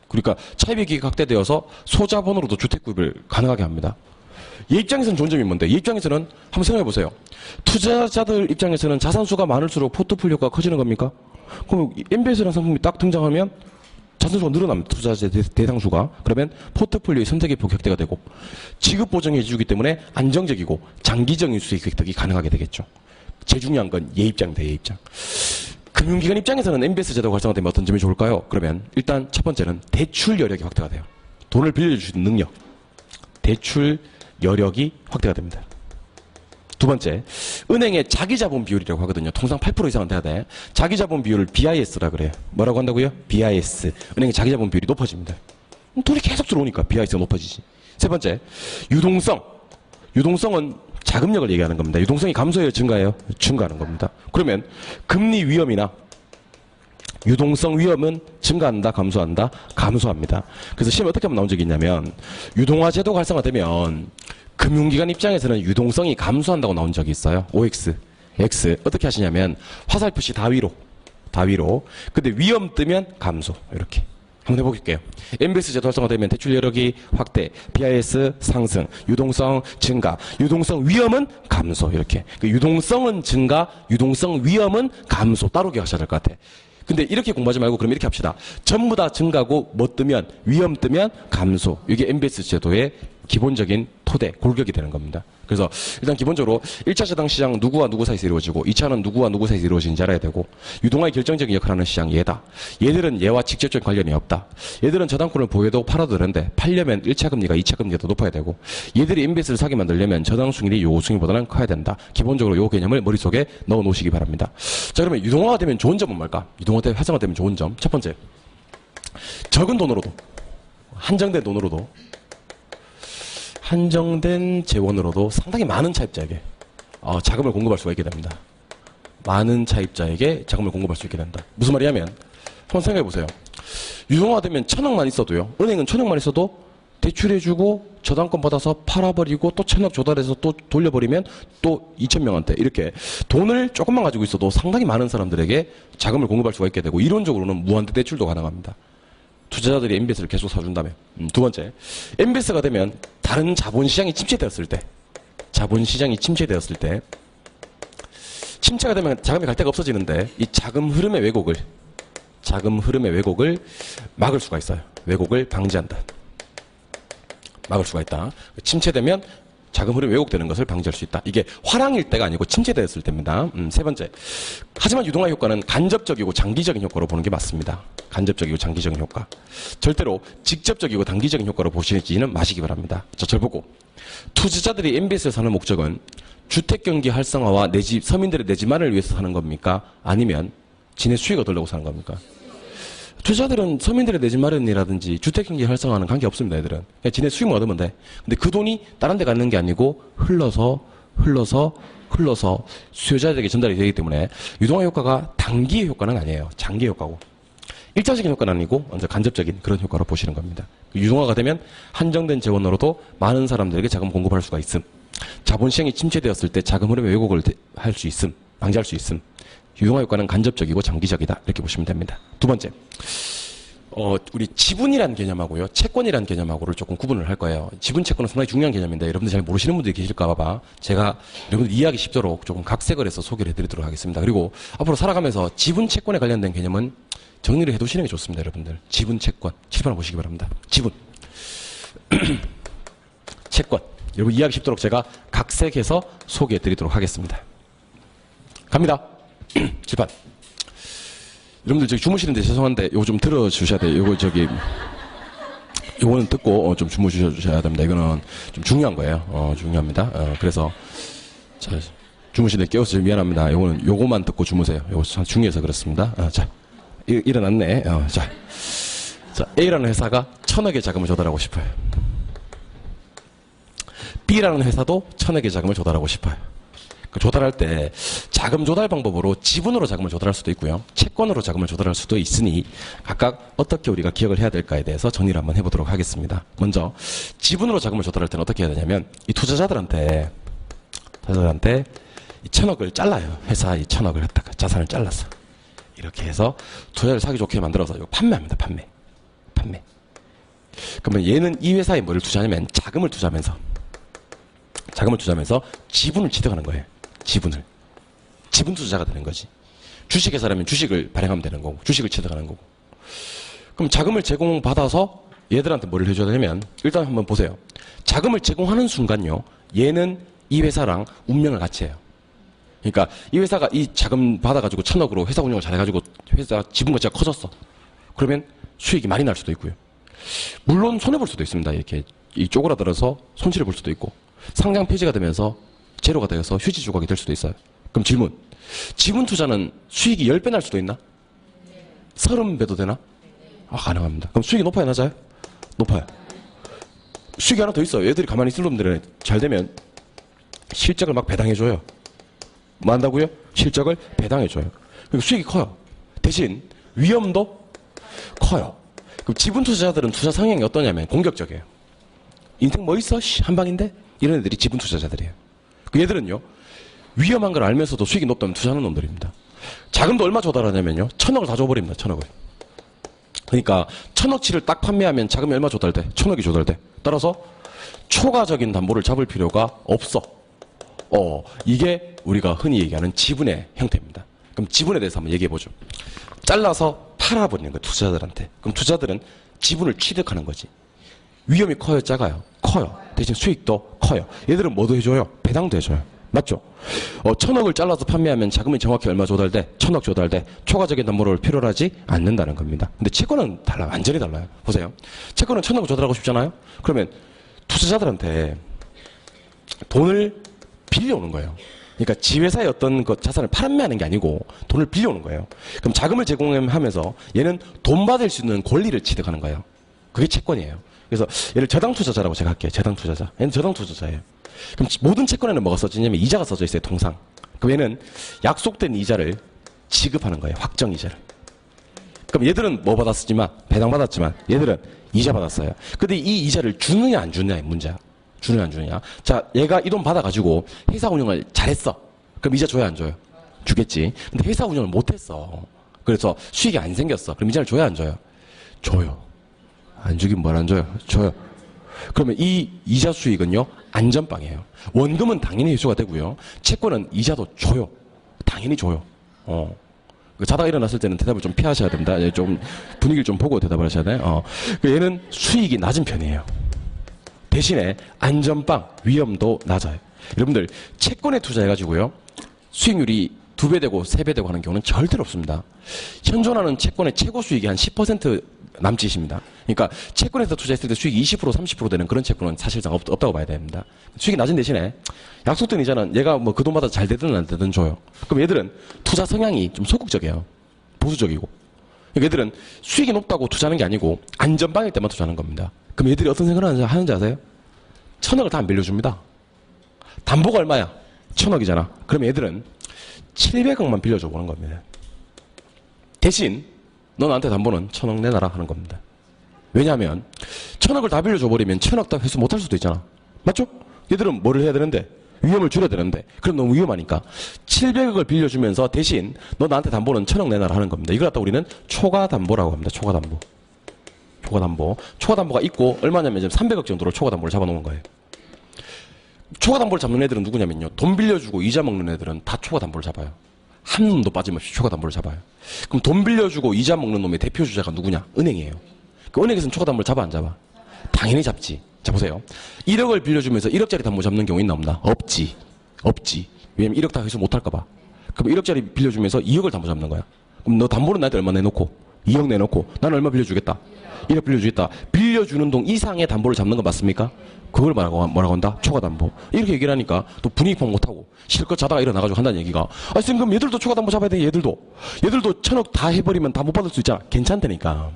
그러니까 차입의 기회가 확대되어서 소자본으로도 주택 구입을 가능하게 합니다. 얘 입장에서는 좋은 점이 뭔데? 얘 입장에서는 한번 생각해 보세요. 투자자들 입장에서는 자산수가 많을수록 포트폴리오가 커지는 겁니까? 그럼 MBS라는 상품이 딱 등장하면 자산수가 늘어납니다. 투자자 대상수가. 그러면 포트폴리오의 선택의 폭이 확대가 되고 지급 보증해 주기 때문에 안정적이고 장기적인 수익 획득이 가능하게 되겠죠. 제일 중요한 건 얘 입장인데 얘 입장. 금융기관 입장에서는 MBS 제도가 활성화되면 어떤 점이 좋을까요? 그러면 일단 첫 번째는 대출 여력이 확대가 돼요. 돈을 빌려줄 수 있는 능력. 대출 여력이 확대가 됩니다. 두 번째, 은행의 자기자본 비율이라고 하거든요. 통상 8% 이상은 돼야 돼. 자기자본 비율을 BIS라 그래요. 뭐라고 한다고요? BIS. 은행의 자기자본 비율이 높아집니다. 돈이 계속 들어오니까 BIS가 높아지지. 세 번째, 유동성. 유동성은 자금력을 얘기하는 겁니다. 유동성이 감소해요, 증가해요? 증가하는 겁니다. 그러면 금리 위험이나 유동성 위험은 증가한다, 감소한다? 감소합니다. 그래서 시험에 어떻게 하면 나온 적이 있냐면 유동화 제도가 활성화되면 금융기관 입장에서는 유동성이 감소한다고 나온 적이 있어요. OX, X. 어떻게 하시냐면 화살표시 다 위로. 근데 위험 뜨면 감소. 이렇게. 한번 해볼게요. MBS 제도 활성화되면 대출 여력이 확대, BIS 상승, 유동성 증가, 유동성 위험은 감소. 이렇게. 그 유동성은 증가, 유동성 위험은 감소. 따로 기억하셔야 될 것 같아. 근데 이렇게 공부하지 말고 그럼 이렇게 합시다. 전부 다 증가고 뭐 뜨면 위험 뜨면 감소. 이게 MBS 제도의 기본적인 토대, 골격이 되는 겁니다. 그래서 일단 기본적으로 1차 저당 시장 누구와 누구 사이에서 이루어지고 2차는 누구와 누구 사이에서 이루어지는지 알아야 되고 유동화의 결정적인 역할을 하는 시장 얘다. 얘들은 얘와 직접적인 관련이 없다. 얘들은 저당권을 보유해도 팔아도 되는데 팔려면 1차 금리가 2차 금리가 더 높아야 되고 얘들이 MBS를 사게 만들려면 저당 수익률이 요구 수익률보다는 커야 된다. 기본적으로 요 개념을 머릿속에 넣어 놓으시기 바랍니다. 자, 그러면 유동화가 되면 좋은 점은 뭘까? 유동화 활성화되면 좋은 점. 첫 번째, 적은 돈으로도 한정된 돈으로도 한정된 재원으로도 상당히 많은 차입자에게 자금을 공급할 수가 있게 됩니다. 많은 차입자에게 자금을 공급할 수 있게 된다. 무슨 말이냐면 한번 생각해 보세요. 유동화되면 1,000억만 있어도요. 은행은 1,000억만 있어도 대출해주고 저당권 받아서 팔아버리고 또 1,000억 조달해서 또 돌려버리면 또 2,000명한테 이렇게 돈을 조금만 가지고 있어도 상당히 많은 사람들에게 자금을 공급할 수가 있게 되고 이론적으로는 무한대 대출도 가능합니다. 투자자들이 MBS를 계속 사준다면. 두 번째, MBS가 되면 다른 자본시장이 침체되었을 때 침체가 되면 자금이 갈 데가 없어지는데 이 자금 흐름의 왜곡을 막을 수가 있어요. 왜곡을 방지한다. 막을 수가 있다. 침체되면 자금 흐름이 왜곡되는 것을 방지할 수 있다. 이게 화랑일 때가 아니고 침체되었을 때입니다. 세 번째. 하지만 유동화 효과는 간접적이고 장기적인 효과로 보는 게 맞습니다. 간접적이고 장기적인 효과. 절대로 직접적이고 단기적인 효과로 보시지는 마시기 바랍니다. 자, 절 보고. 투자자들이 MBS를 사는 목적은 주택경기 활성화와 내 집, 서민들의 내 집만을 위해서 사는 겁니까? 아니면 지네 수익 얻으려고 사는 겁니까? 투자자들은 서민들의 내 집 마련이라든지 주택경기 활성화는 관계 없습니다. 애들은 그냥 지네 수익만 얻으면 돼. 근데 그 돈이 다른 데 가는 게 아니고 흘러서 수요자들에게 전달이 되기 때문에 유동화 효과가 단기의 효과는 아니에요. 장기의 효과고 일차적인 효과는 아니고 먼저 간접적인 그런 효과로 보시는 겁니다. 유동화가 되면 한정된 재원으로도 많은 사람들에게 자금 공급할 수가 있음. 자본시장이 침체되었을 때 자금 흐름의 왜곡을 할 수 있음. 방지할 수 있음. 유동화 효과는 간접적이고 장기적이다. 이렇게 보시면 됩니다. 두 번째, 우리 지분이라는 개념하고요, 채권이라는 개념하고를 조금 구분을 할 거예요. 지분, 채권은 상당히 중요한 개념인데 여러분들 잘 모르시는 분들이 계실까 봐 제가 여러분들 이해하기 쉽도록 조금 각색을 해서 소개를 해드리도록 하겠습니다. 그리고 앞으로 살아가면서 지분, 채권에 관련된 개념은 정리를 해두시는 게 좋습니다. 여러분들 지분, 채권 칠판 보시기 바랍니다. 지분, 채권 여러분 이해하기 쉽도록 제가 각색해서 소개해드리도록 하겠습니다. 갑니다. 칠판. 여러분들 저기 주무시는데 죄송한데 요거 좀 들어주셔야 돼요. 요거는 듣고 좀 주무셔야 됩니다. 이거는 좀 중요한 거예요. 중요합니다. 그래서 자, 주무시는데 깨워서 미안합니다. 요거만 듣고 주무세요. 요거 참 중요해서 그렇습니다. 자, 일어났네. 자, A라는 회사가 1,000억의 자금을 조달하고 싶어요. B라는 회사도 1,000억의 자금을 조달하고 싶어요. 그 조달할 때 자금 조달 방법으로 지분으로 자금을 조달할 수도 있고요. 채권으로 자금을 조달할 수도 있으니 각각 어떻게 우리가 기억을 해야 될까에 대해서 정리를 한번 해보도록 하겠습니다. 먼저 지분으로 자금을 조달할 때는 어떻게 해야 되냐면 이 투자자들한테 이 1,000억을 잘라요. 회사 이 1,000억을 갖다가 자산을 잘라서 이렇게 해서 투자를 사기 좋게 만들어서 이거 판매합니다. 판매. 그러면 얘는 이 회사에 뭐를 투자하냐면 자금을 투자하면서 지분을 취득하는 거예요. 지분 투자자가 되는 거지. 주식회사라면 주식을 발행하면 되는 거고, 주식을 취득하는 거고. 그럼 자금을 제공받아서 얘들한테 뭐를 해줘야 되냐면, 일단 한번 보세요. 자금을 제공하는 순간요, 얘는 이 회사랑 운명을 같이 해요. 그러니까 이 회사가 이 자금 받아가지고 1,000억으로 회사 운영을 잘해가지고 회사 지분 가치가 커졌어. 그러면 수익이 많이 날 수도 있고요. 물론 손해볼 수도 있습니다. 이렇게 이 쪼그라들어서 손실을 볼 수도 있고, 상장 폐지가 되면서 제로가 되어서 휴지 조각이 될 수도 있어요. 그럼 질문. 지분 투자는 수익이 10배 날 수도 있나? 30배도 되나? 아, 가능합니다. 그럼 수익이 높아야 낮아요? 높아요. 수익이 하나 더 있어요. 얘들이 가만히 있을 놈들은 잘 되면 실적을 막 배당해줘요. 뭐 한다고요? 실적을 배당해줘요. 그리고 수익이 커요. 대신 위험도 커요. 그럼 지분 투자자들은 투자 성향이 어떠냐면 공격적이에요. 인생 뭐 있어? 한 방인데? 이런 애들이 지분 투자자들이에요. 그 얘들은요, 위험한 걸 알면서도 수익이 높다면 투자하는 놈들입니다. 자금도 얼마 조달하냐면요, 1,000억을 다 줘버립니다. 1,000억을. 그러니까 1,000억치를 딱 판매하면 자금이 얼마 조달돼? 1,000억이 조달돼. 따라서 초과적인 담보를 잡을 필요가 없어. 이게 우리가 흔히 얘기하는 지분의 형태입니다. 그럼 지분에 대해서 한번 얘기해보죠. 잘라서 팔아버리는 거예요, 투자자들한테. 그럼 투자자들은 지분을 취득하는 거지. 위험이 커요, 작아요? 커요. 대신 수익도 커요. 얘들은 뭐도 해줘요? 배당도 해줘요. 맞죠? 1,000억을 잘라서 판매하면 자금이 정확히 얼마 조달돼? 1,000억 조달돼. 초과적인 담보를 필요로 하지 않는다는 겁니다. 근데 채권은 달라요. 완전히 달라요. 보세요. 채권은 1,000억 조달하고 싶잖아요? 그러면 투자자들한테 돈을 빌려오는 거예요. 그러니까 지회사의 어떤 그 자산을 판매하는 게 아니고 돈을 빌려오는 거예요. 그럼 자금을 제공하면서 얘는 돈 받을 수 있는 권리를 취득하는 거예요. 그게 채권이에요. 그래서 얘를 저당 투자자라고 제가 할게요. 저당 투자자. 얘는 저당 투자자예요. 그럼 모든 채권에는 뭐가 써지냐면 이자가 써져 있어요. 통상. 그럼 얘는 약속된 이자를 지급하는 거예요. 확정 이자를. 그럼 얘들은 뭐 받았지만 배당 받았지만 얘들은 이자 받았어요. 근데 이 이자를 주느냐 안 주느냐의 문제야. 주느냐 안 주느냐. 자, 얘가 이 돈 받아가지고 회사 운영을 잘했어. 그럼 이자 줘야 안 줘요? 주겠지. 근데 회사 운영을 못했어. 그래서 수익이 안 생겼어. 그럼 이자를 줘야 안 줘요? 줘요. 안 주긴 뭘 안 줘요? 줘요. 그러면 이 이자 수익은요, 안전빵이에요. 원금은 당연히 회수가 되고요. 채권은 이자도 줘요. 당연히 줘요. 자다가 일어났을 때는 대답을 좀 피하셔야 됩니다. 좀 분위기를 좀 보고 대답을 하셔야 돼요. 얘는 수익이 낮은 편이에요. 대신에 안전빵, 위험도 낮아요. 여러분들, 채권에 투자해가지고요, 수익률이 2배 되고 3배 되고 하는 경우는 절대로 없습니다. 현존하는 채권의 최고 수익이 한 10% 남짓입니다. 그러니까 채권에서 투자했을 때 수익이 20% 30% 되는 그런 채권은 사실상 없다고 봐야 됩니다. 수익이 낮은 대신에 약속된 이자는 얘가 뭐 그 돈마다 잘 되든 안 되든 줘요. 그럼 얘들은 투자 성향이 좀 소극적이에요. 보수적이고. 그러니까 얘들은 수익이 높다고 투자하는 게 아니고 안전빵일 때만 투자하는 겁니다. 그럼 얘들이 어떤 생각을 하는지 아세요? 1,000억을 다 안 빌려줍니다. 담보가 얼마야? 1,000억이잖아. 그럼 얘들은 700억만 빌려줘 보는 겁니다. 대신 너 나한테 담보는 1,000억 내놔라 하는 겁니다. 왜냐하면 1,000억을 다 빌려줘 버리면 1,000억 다 회수 못할 수도 있잖아. 맞죠? 얘들은 뭐를 해야 되는데? 위험을 줄여야 되는데. 그럼 너무 위험하니까 700억을 빌려주면서 대신 너 나한테 담보는 1,000억 내놔라 하는 겁니다. 이걸 갖다 우리는 초과담보라고 합니다. 초과담보. 초과담보. 초과담보가 있고 얼마냐면 지금 300억 정도로 초과담보를 잡아놓은 거예요. 초과담보를 잡는 애들은 누구냐면요, 돈 빌려주고 이자 먹는 애들은 다 초과담보를 잡아요. 한 놈도 빠짐없이 초과담보를 잡아요. 그럼 돈 빌려주고 이자 먹는 놈의 대표 주자가 누구냐? 은행이에요. 그 은행에서는 초과담보를 잡아 안 잡아? 당연히 잡지. 자, 보세요. 1억을 빌려주면서 1억짜리 담보 잡는 경우 있나 없나? 없지. 왜냐면 1억 다 회수 못할까봐. 그럼 1억짜리 빌려주면서 2억을 담보 잡는 거야. 그럼 너 담보는 나한테 얼마 내놓고 2억 내놓고 나는 얼마 빌려주겠다? 1억 빌려주겠다. 빌려주는 돈 이상의 담보를 잡는 거 맞습니까? 그걸 뭐라고 한다? 초과담보. 이렇게 얘기를 하니까 또 분위기 파악 못하고 실컷 자다가 일어나가지고 한다는 얘기가, 쌤, 그럼 얘들도 초과담보 잡아야 돼. 얘들도 1,000억 다 해버리면 다 못 받을 수 있잖아. 괜찮다니까.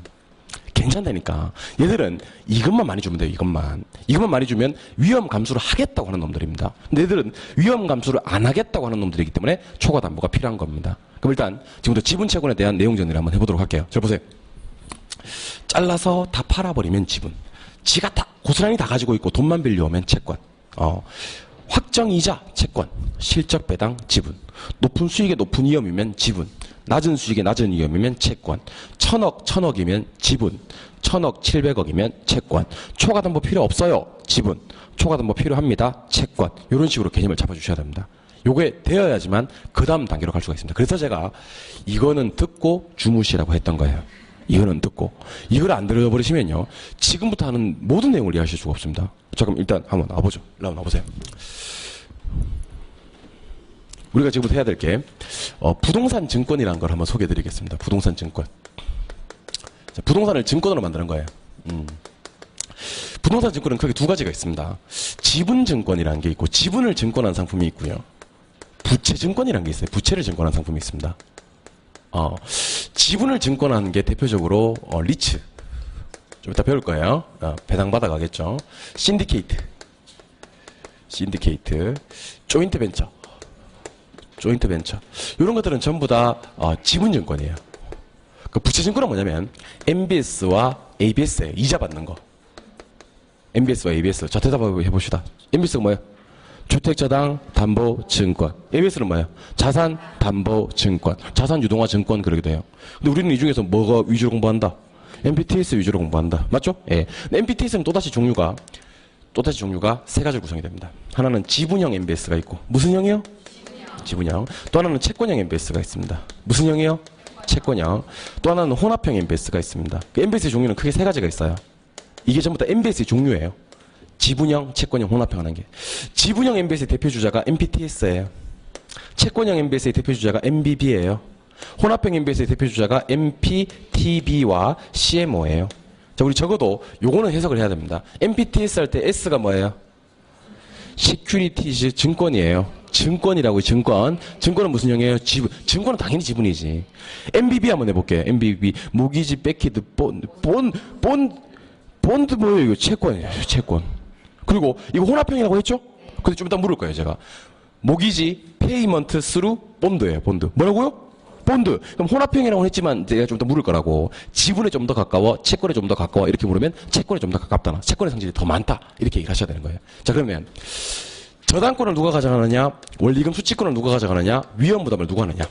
얘들은 이것만 많이 주면 돼요. 이것만 많이 주면 위험 감수를 하겠다고 하는 놈들입니다. 근데 얘들은 위험 감수를 안 하겠다고 하는 놈들이기 때문에 초과담보가 필요한 겁니다. 그럼 일단 지금부터 지분채권에 대한 내용 정리를 한번 해보도록 할게요. 자, 보세요. 잘라서 다 팔아버리면 지분. 지가 다 고스란히 다 가지고 있고 돈만 빌려오면 채권. 확정이자 채권. 실적 배당 지분. 높은 수익에 높은 위험이면 지분. 낮은 수익에 낮은 위험이면 채권. 1,000억이면 지분. 1,000억 700억이면 채권. 초과담보 필요 없어요. 지분. 초과담보 필요합니다. 채권. 이런 식으로 개념을 잡아주셔야 됩니다. 요게 되어야지만 그 다음 단계로 갈 수가 있습니다. 그래서 제가 이거는 듣고 주무시라고 했던 거예요. 이거는 듣고. 이걸 안 들어버리시면요, 지금부터 하는 모든 내용을 이해하실 수가 없습니다. 자, 그럼 일단 한번 나와보죠. 나와보세요. 우리가 지금부터 해야 될 게 부동산 증권이라는 걸 한번 소개해드리겠습니다. 부동산 증권. 자, 부동산을 증권으로 만드는 거예요. 부동산 증권은 크게 두 가지가 있습니다. 지분증권이라는 게 있고 지분을 증권한 상품이 있고요. 부채증권이라는 게 있어요. 부채를 증권한 상품이 있습니다. 지분을 증권한 게 대표적으로 리츠. 좀 이따 배울 거예요. 배당받아 가겠죠. 신디케이트, 조인트 벤처. 이런 것들은 전부 다 지분증권이에요. 그 부채증권은 뭐냐면 MBS와 ABS에 이자 받는 거. MBS와 ABS. 자, 대답해 봅시다. MBS가 뭐예요? 주택자산담보증권. ABS는 뭐예요? 자산담보증권. 자산유동화증권 그러기도 해요. 근데 우리는 이 중에서 뭐가 위주로 공부한다? MPTS 위주로 공부한다. 맞죠? 예. MPTS는 또다시 종류가 세 가지로 구성이 됩니다. 하나는 지분형 MBS가 있고, 무슨 형이요? 지분형. 또 하나는 채권형 MBS가 있습니다. 무슨 형이요? 채권형. 또 하나는 혼합형 MBS가 있습니다. 그 MBS의 종류는 크게 세 가지가 있어요. 이게 전부 다 MBS의 종류예요. 지분형, 채권형, 혼합형 하는 게. 지분형 MBS의 대표주자가 MPTS예요. 채권형 MBS의 대표주자가 MBB예요. 혼합형 MBS의 대표주자가 MPTB와 CMO예요. 자, 우리 적어도 요거는 해석을 해야 됩니다. MPTS 할 때 S가 뭐예요? 시큐리티즈 증권이에요. 증권이라고요, 증권. 증권은 무슨 형이에요? 지분. 증권은 당연히 지분이지. MBB 한번 해볼게요. MBB. 모기지, 백히드, 본드 뭐예요? 이거 채권이에요, 채권. 그리고 이거 혼합형이라고 했죠? 근데 좀 이따 물을 거예요, 제가. 모기지, 페이먼트 스루, 본드예요, 본드. 뭐라고요? 본드. 그럼 혼합형이라고 했지만 제가 좀 더 물을 거라고. 지분에 좀 더 가까워, 채권에 좀 더 가까워. 이렇게 물으면 채권에 좀 더 가깝다나. 채권의 성질이 더 많다. 이렇게 얘기를 하셔야 되는 거예요. 자, 그러면 저당권을 누가 가져가느냐? 원리금 수취권을 누가 가져가느냐? 위험부담을 누가 하느냐?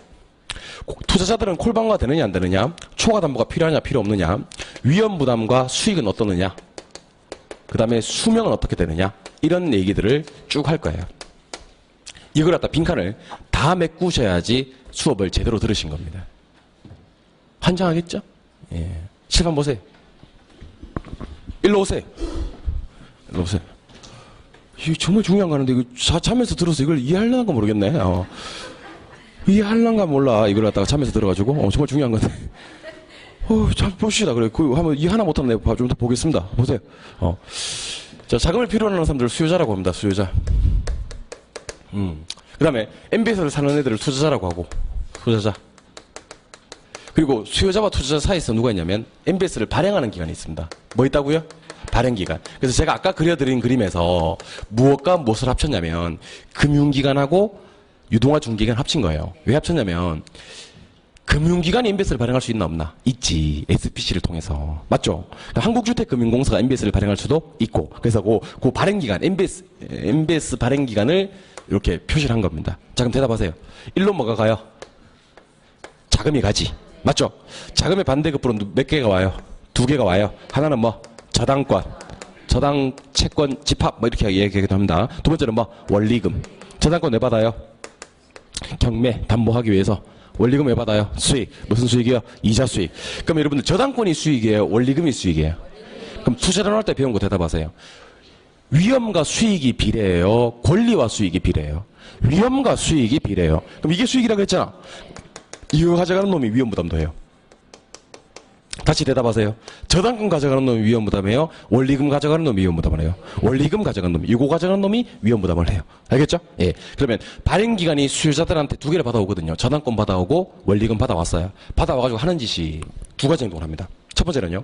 투자자들은 콜방어가 되느냐 안 되느냐? 초과담보가 필요하냐 필요 없느냐? 위험부담과 수익은 어떠느냐? 그 다음에 수명은 어떻게 되느냐? 이런 얘기들을 쭉 할 거예요. 이걸 갖다 빈칸을 다 메꾸셔야지 수업을 제대로 들으신 겁니다. 환장하겠죠? 예. 실판 보세요. 일로 오세요. 이게 정말 중요한 거 하는데, 이거 자면서 들어서 이걸 이해하려는 거 모르겠네. 이해하려는 거 몰라. 이걸 갖다가 자면서 들어가지고. 정말 중요한 건데. 잘 봅시다. 그래. 한번 이해 하나 못하면 내가 좀 더 보겠습니다. 보세요. 자, 자금을 필요로 하는 사람들을 수요자라고 합니다. 수요자. 그 다음에 MBS를 사는 애들을 투자자라고 하고, 투자자. 그리고 수요자와 투자자 사이에서 누가 있냐면 MBS를 발행하는 기관이 있습니다. 뭐 있다고요? 발행기관. 그래서 제가 아까 그려드린 그림에서 무엇과 무엇을 합쳤냐면 금융기관하고 유동화 중개기관 합친 거예요. 왜 합쳤냐면 금융기관이 MBS를 발행할 수 있나 없나? 있지. SPC를 통해서. 맞죠? 한국주택금융공사가 MBS를 발행할 수도 있고. 그래서 그 발행기관, MBS 발행기관을 이렇게 표시를 한 겁니다. 자, 그럼 대답하세요. 일로 뭐가 가요? 자금이 가지. 맞죠? 자금의 반대급부로 몇 개가 와요? 두 개가 와요. 하나는 뭐? 저당권, 저당, 채권, 집합, 뭐 이렇게 얘기하기도 합니다. 두 번째는 뭐? 원리금. 저당권 왜 받아요? 경매, 담보하기 위해서. 원리금 왜 받아요? 수익. 무슨 수익이요? 이자 수익. 그럼 여러분들 저당권이 수익이에요? 원리금이 수익이에요? 그럼 투자를 할 때 배운 거 대답하세요. 위험과 수익이 비례해요? 권리와 수익이 비례해요? 위험과 수익이 비례해요. 그럼 이게 수익이라고 했잖아. 이거 가져가는 놈이 위험부담도 해요. 다시 대답하세요. 저당권 가져가는 놈이 위험부담해요? 원리금 가져가는 놈이 위험부담을 해요? 원리금 가져가는 놈이, 이거 가져가는 놈이 위험부담을 해요. 알겠죠? 예. 그러면 발행기관이 수요자들한테 두 개를 받아오거든요. 저당권 받아오고 원리금 받아왔어요. 받아와가지고 하는 짓이 두 가지 행동을 합니다. 첫 번째는요.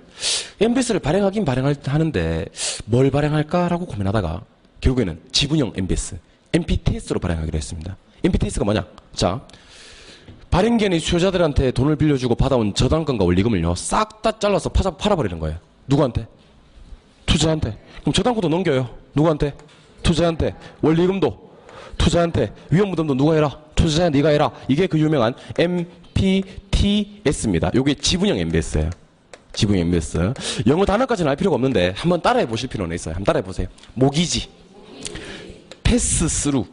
MBS를 발행하긴 발행하는데 뭘 발행할까라고 고민하다가 결국에는 지분형 MBS, MPTS로 발행하기로 했습니다. MPTS가 뭐냐? 자, 발행기관이 수요자들한테 돈을 빌려주고 받아온 저당권과 원리금을요, 싹 다 잘라서 팔아버리는 거예요. 누구한테? 투자한테. 그럼 저당권도 넘겨요. 누구한테? 투자한테. 원리금도 투자한테. 위험부담도 누가 해라? 투자자 네가 해라. 이게 그 유명한 MPTS입니다. 이게 지분형 MBS예요. 지분형 MBS. 영어 단어까지는 알 필요가 없는데 한번 따라해 보실 필요는 있어요. 한번 따라해 보세요. 모기지. 패스스루.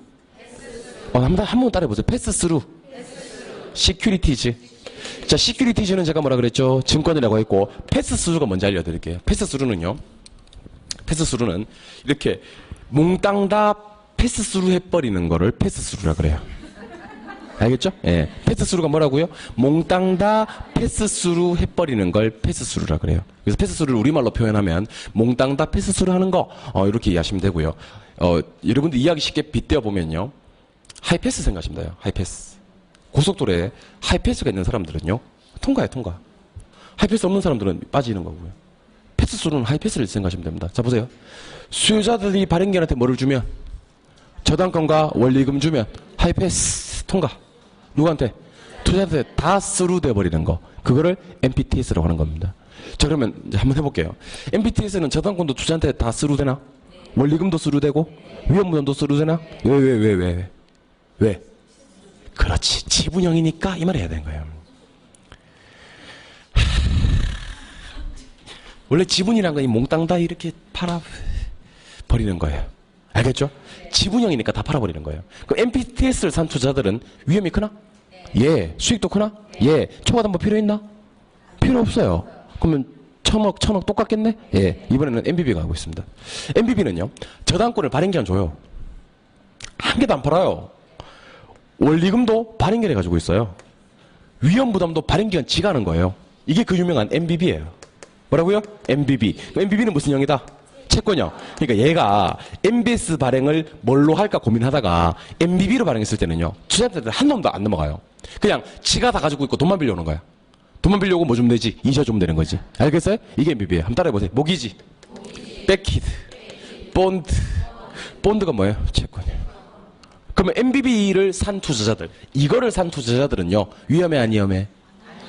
한번 따라해 보세요. 패스스루. 시큐리티즈. 자, 시큐리티즈는 제가 뭐라 그랬죠? 증권이라고 했고, 패스스루가 뭔지 알려드릴게요. 패스스루는 이렇게 몽땅 다 패스스루 해버리는 거를 패스스루라 그래요. 알겠죠? 예. 패스스루가 뭐라고요? 몽땅 다 패스스루 해버리는 걸 패스스루라 그래요. 그래서 패스스루를 우리말로 표현하면 몽땅 다 패스스루 하는 거, 이렇게 이해하시면 되고요. 여러분들 이해하기 쉽게 빗대어 보면요. 하이패스 생각하시면 돼요. 하이패스. 고속도로에 하이패스가 있는 사람들은요. 통과해요, 통과. 하이패스 없는 사람들은 빠지는 거고요. 패스스루는 하이패스를 생각하시면 됩니다. 자, 보세요. 수요자들이 발행기한테 뭐를 주면? 저당권과 원리금 주면 하이패스 통과. 누구한테? 투자자한테 다 스루 돼버리는 거. 그거를 MPTS라고 하는 겁니다. 자, 그러면 이제 한번 해볼게요. MPTS는 저당권도 투자한테 다 스루 되나? 원리금도 스루 되고? 위험부담도 스루 되나? 왜? 그렇지. 지분형이니까 이 말을 해야 되는 거예요. 원래 지분이란 건 이 몽땅 다 이렇게 팔아버리는 거예요. 알겠죠? 지분형이니까 다 팔아버리는 거예요. 그럼 MPTS를 산 투자들은 위험이 크나? 예. 수익도 크나? 예. 초과담보 필요 있나? 필요 없어요. 그러면 1000억 똑같겠네? 예. 이번에는 MBB가 하고 있습니다. MBB는요, 저당권을 발행기한 줘요. 한 개도 안 팔아요. 원리금도 발행기를 가지고 있어요. 위험부담도 발행기간 지가 하는 거예요. 이게 그 유명한 MBB예요. 뭐라고요? MBB. MBB는 무슨 형이다? 채권형. 그러니까 얘가 MBS 발행을 뭘로 할까 고민하다가 MBB로 발행했을 때는요, 투자자들 한 놈도 안 넘어가요. 그냥 지가 다 가지고 있고 돈만 빌려오는 거야. 돈만 빌려오고 뭐 주면 되지? 이자 주면 되는 거지. 알겠어요? 이게 MBB예요. 한번 따라해보세요. 모기지, 백키드, 본드. 본드가 뭐예요? 채권이에요. 그러면 MBB를 산 투자자들, 이거를 산 투자자들은요, 위험해 안 위험해?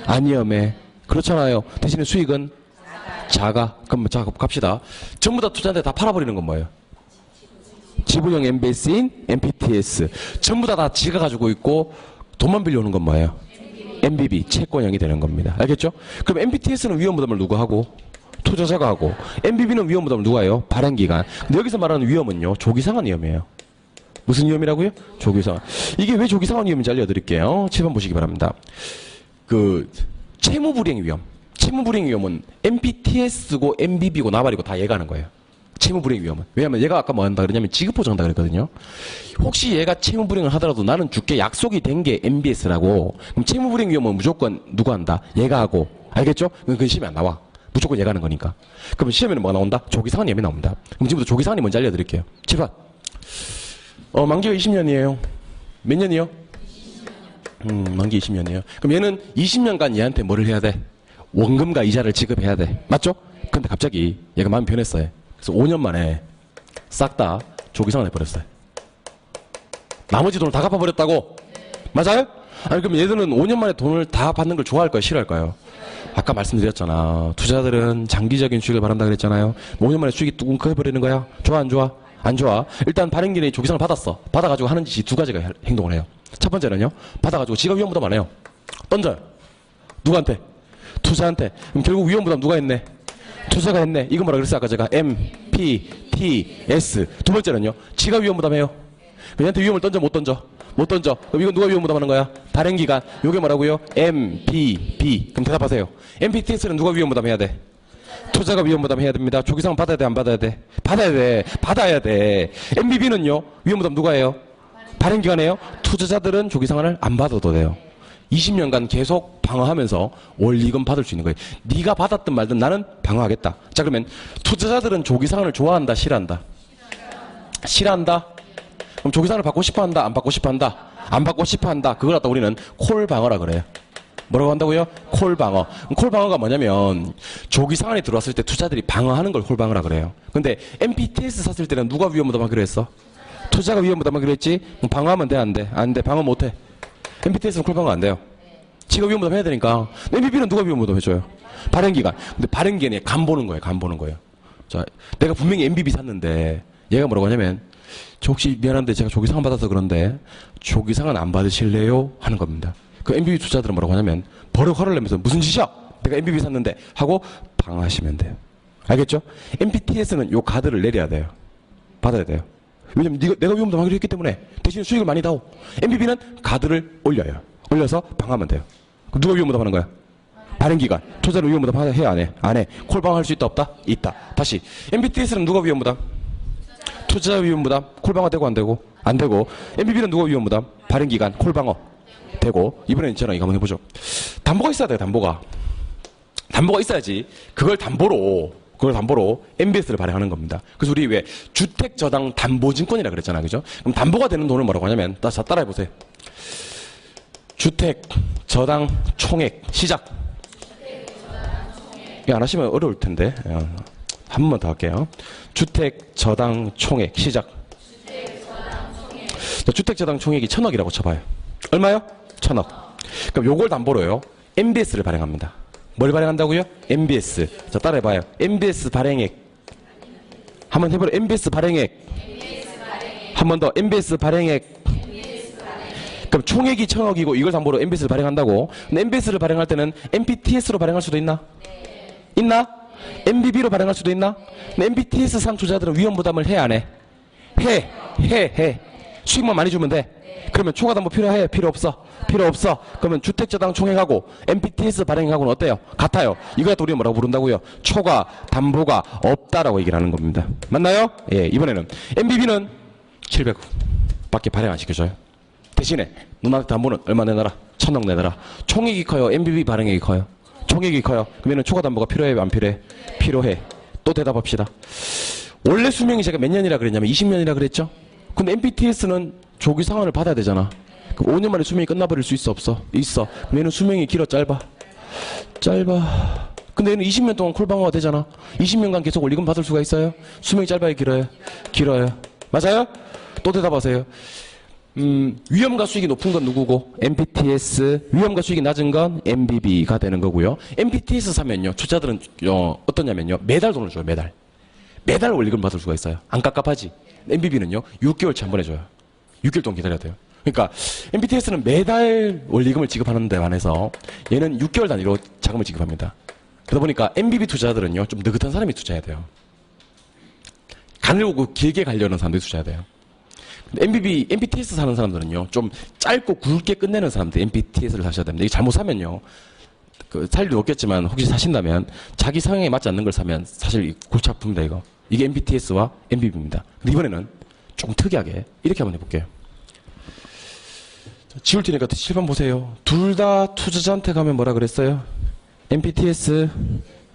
안 위험해. 그렇잖아요. 대신에 수익은 작아. 그럼 자, 갑시다. 전부 다 투자한테 다 팔아버리는 건 뭐예요? 지분형 MBS인 MPTS. 전부 다 지가 가지고 있고 돈만 빌려오는 건 뭐예요? MBB, 채권형이 되는 겁니다. 알겠죠? 그럼 MPTS는 위험부담을 누가 하고? 투자자가 하고. MBB는 위험부담을 누가 해요? 발행기간. 근데 여기서 말하는 위험은요, 조기상환 위험이에요. 무슨 위험이라고요? 조기상환. 이게 왜 조기상환 위험인지 알려드릴게요. 7번 보시기 바랍니다. 채무불이행 위험. 채무불이행 위험은 MPTS고 MBB고 나발이고 다 얘가 하는 거예요. 채무불이행 위험은. 왜냐면 얘가 아까 뭐 한다 그러냐면 지급보장한다 그랬거든요. 혹시 얘가 채무불이행을 하더라도 나는 줄게 약속이 된 게 MBS라고. 그럼 채무불이행 위험은 무조건 누가 한다? 얘가 하고. 알겠죠? 그건 시험에 안 나와. 무조건 얘가 하는 거니까. 그럼 시험에는 뭐가 나온다? 조기상환 위험이 나옵니다. 그럼 지금부터 조기상환이 뭔지 알려드릴게요. 7번. 만기가 20년이에요. 몇 년이요? 만기 20년이에요. 그럼 얘는 20년간 얘한테 뭐를 해야 돼? 원금과 이자를 지급해야 돼. 맞죠? 근데 갑자기 얘가 마음이 변했어요. 그래서 5년 만에 싹 다 조기상환 해버렸어요. 나머지 돈을 다 갚아버렸다고? 맞아요? 아니, 그럼 얘들은 5년 만에 돈을 다 받는 걸 좋아할까요? 싫어할까요? 아까 말씀드렸잖아. 투자자들은 장기적인 수익을 바란다 그랬잖아요. 5년 만에 수익이 뚜껑 해버리는 거야? 좋아, 안 좋아? 안 좋아. 일단 발행기는 조기상을 받았어. 받아가지고 하는 짓이 두 가지가 행동을 해요. 첫 번째는요, 받아가지고 지가 위험부담 안 해요. 던져요. 누구한테? 투자한테. 그럼 결국 위험부담 누가 했네? 투자가 했네. 이거 뭐라 그랬어요? 아까 제가 M, P, T, S. 두 번째는요, 지가 위험부담해요. 얘한테 위험을 던져 못 던져? 못 던져. 그럼 이건 누가 위험부담하는 거야? 발행기간. 요게 뭐라고요? M, P, B. 그럼 대답하세요. MPTS는 누가 위험부담해야 돼? 투자가 위험부담해야 됩니다. 조기상환 받아야 돼, 안 받아야 돼? 받아야 돼. 받아야 돼. MBB는요, 위험부담 누가 해요? 발행기관이에요. 투자자들은 조기상환을 안 받아도 돼요. 20년간 계속 방어하면서 원리금 받을 수 있는 거예요. 네가 받았든 말든 나는 방어하겠다. 자, 그러면 투자자들은 조기상환을 좋아한다, 싫어한다? 싫어한다? 그럼 조기상환을 받고 싶어한다, 안 받고 싶어한다? 안 받고 싶어한다. 그걸 갖다 우리는 콜방어라 그래요. 뭐라고 한다고요? 콜방어. 콜방어가 뭐냐면 조기상환이 들어왔을 때 투자들이 방어하는 걸 콜방어라 그래요. 근데 MPTS 샀을 때는 누가 위험부담하기로 했어? 투자가 위험부담하기로 했지? 방어하면 돼, 안 돼? 안 돼. 방어 못 해. MPTS는 콜방어 안 돼요. 지가 위험부담 해야 되니까. MBB는 누가 위험부담 해줘요? 발행기간. 근데 발행기간에 간 보는 거예요. 간 보는 거예요. 자, 내가 분명히 MBB 샀는데 얘가 뭐라고 하냐면 저 혹시 미안한데 제가 조기상환 받아서 그런데 조기상환 안 받으실래요? 하는 겁니다. 그 MBB 투자들은 뭐라고 하냐면 버럭 화를 내면서 무슨 짓이야? 내가 MBB 샀는데 하고 방어하시면 돼요. 알겠죠? MPTS는 요 가드를 내려야 돼요. 받아야 돼요. 왜냐면 내가 위험부담하기로 했기 때문에 대신 수익을 많이 다오. MBB는 가드를 올려요. 올려서 방어하면 돼요. 그럼 누가 위험부담하는 거야? 발행기간. 투자를 위험부담 해, 안 해? 안 해. 콜방어할 수 있다, 없다? 있다. 다시. MPTS는 누가 위험부담? 투자 위험부담. 콜방어 되고 안 되고? 안 되고. MBB는 누가 위험부담? 발행기간. 콜방어. 되고, 이번에는 저랑 이거 한번 해보죠. 담보가 있어야 돼요, 담보가. 담보가 있어야지, 그걸 담보로 MBS를 발행하는 겁니다. 그래서 우리 왜 주택저당 담보증권이라 그랬잖아, 그죠? 그럼 담보가 되는 돈을 뭐라고 하냐면, 자, 따라해보세요. 주택저당 총액, 시작. 이거 안 하시면 어려울 텐데. 한 번만 더 할게요. 주택저당 총액, 시작. 주택저당 총액이 1,000억이라고 쳐봐요. 얼마요? 1,000억. 그럼 요걸 담보로요, MBS를 발행합니다. 뭘 발행한다고요? MBS. 자, 따라해봐요. MBS 발행액. 한번 해보래. MBS 발행액. 한 번 더. MBS 발행액. 그럼 총액이 1,000억이고 이걸 담보로 MBS를 발행한다고. 근데 MBS를 발행할 때는 MPTS로 발행할 수도 있나? 있나? MBB로 발행할 수도 있나? 근데 MPTS 산 투자자들은 위험 부담을 해, 안 해? 해. 수익만 많이 주면 돼. 그러면 초과담보 필요해? 필요 없어? 필요 없어. 그러면 주택저당 총액하고 MPTS 발행하고는 어때요? 같아요. 이거 갖다 우리는 뭐라고 부른다고요? 초과 담보가 없다라고 얘기를 하는 겁니다. 맞나요? 예, 이번에는 MBB는 700억 밖에 발행 안 시켜줘요. 대신에 누나한테 담보는 얼마 내놔라? 1,000억 내놔라. 총액이 커요? MBB 발행액이 커요? 총액이 커요. 그러면 초과 담보가 필요해? 안 필요해? 필요해. 또 대답합시다. 원래 수명이 제가 몇 년이라 그랬냐면 20년이라 그랬죠? 근데 MPTS는 조기 상환을 받아야 되잖아. 그럼 5년 만에 수명이 끝나버릴 수 있어, 없어? 있어. 그럼 얘는 수명이 길어, 짧아? 짧아. 근데 얘는 20년 동안 콜방어가 되잖아. 20년간 계속 원리금 받을 수가 있어요? 수명이 짧아요, 길어요? 길어요. 맞아요? 또 대답하세요. 위험과 수익이 높은 건 누구고? MPTS. 위험과 수익이 낮은 건 MBB가 되는 거고요. MPTS 사면요, 투자들은 어떠냐면요, 매달 돈을 줘요. 매달 원리금 받을 수가 있어요. 안 깝깝하지? MBB는요, 6개월치 한 번 해줘요. 6개월 동안 기다려야 돼요. 그러니까 MPTS는 매달 원리금을 지급하는 데 반해서 얘는 6개월 단위로 자금을 지급합니다. 그러다 보니까 MBB 투자자들은요, 좀 느긋한 사람이 투자해야 돼요. 가늘고 길게 가려는 사람들이 투자해야 돼요. 근데 MPTS 사는 사람들은요, 좀 짧고 굵게 끝내는 사람들 MPTS를 사셔야 됩니다. 이게 잘못 사면요, 살 일도 없겠지만 혹시 사신다면 자기 성향에 맞지 않는 걸 사면 사실 골치 아픕니다, 이거. 이게 MPTS와 MBB입니다. 근데 이번에는 조금 특이하게 이렇게 한번 해볼게요. 지울 테니까 칠판 보세요. 둘 다 투자자한테 가면 뭐라 그랬어요? MPTS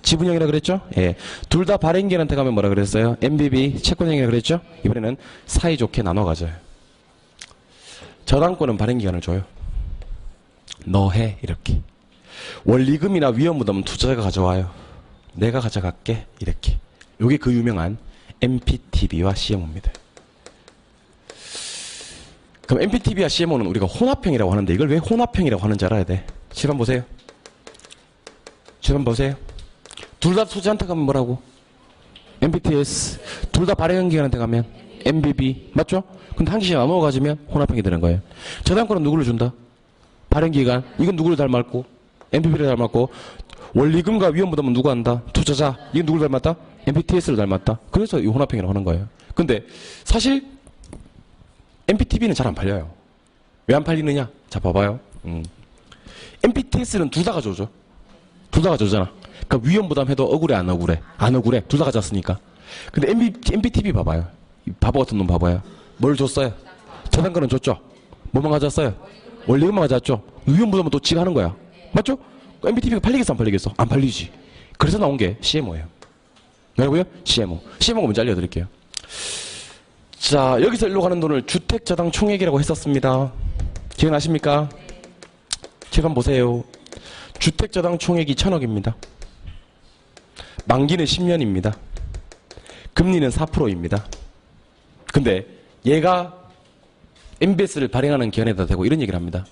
지분형이라 그랬죠? 예. 둘 다 발행기한테 가면 뭐라 그랬어요? MBB 채권형이라 그랬죠? 이번에는 사이좋게 나눠 가져요. 저당권은 발행기간을 줘요. 너 해, 이렇게. 원리금이나 위험부담은 투자자가 가져와요. 내가 가져갈게, 이렇게. 요게 그 유명한 MPTB와 CMO입니다. 그럼 MPTB와 CMO는 우리가 혼합형이라고 하는데 이걸 왜 혼합형이라고 하는지 알아야 돼. 칠판 보세요. 칠판 보세요. 둘 다 투자한테 가면 뭐라고? MPTS. 둘 다 발행기관한테 가면 MBB. 맞죠? 근데 한 개씩 나눠 가지면 혼합형이 되는 거예요. 저당권은 누구를 준다? 발행기관. 이건 누구를 닮았고? MBB를 닮았고. 원리금과 위험부담은 누가 한다? 투자자. 이건 누구를 닮았다? MPTS를 닮았다. 그래서 이 혼합형이라고 하는 거예요. 근데 사실 MPTB는 잘 안 팔려요. 왜 안 팔리느냐? 자, 봐봐요. MPTS는 둘 다 가져오죠. 둘 다 가져오잖아. 그러니까 위험부담 해도 억울해, 안 억울해? 안 억울해. 둘 다 가져왔으니까. 근데 MPTB 봐봐요. 이 바보 같은 놈 봐봐요. 뭘 줬어요? 저당권은 줬죠? 뭐만 가져왔어요? 원리금만 가져왔죠? 위험부담은 또 지가 하는 거야. 맞죠? MPTB가 팔리겠어, 안 팔리겠어? 안 팔리지. 그래서 나온 게 CMO예요. 뭐라고요? CMO. CMO가 뭔지 알려드릴게요. 자, 여기서 일로 가는 돈을 주택저당 총액이라고 했었습니다. 기억나십니까? 칠판 보세요. 주택저당 총액이 1,000억입니다. 만기는 10년입니다. 금리는 4%입니다. 근데 얘가 MBS를 발행하는 기관에다 대고 이런 얘기를 합니다.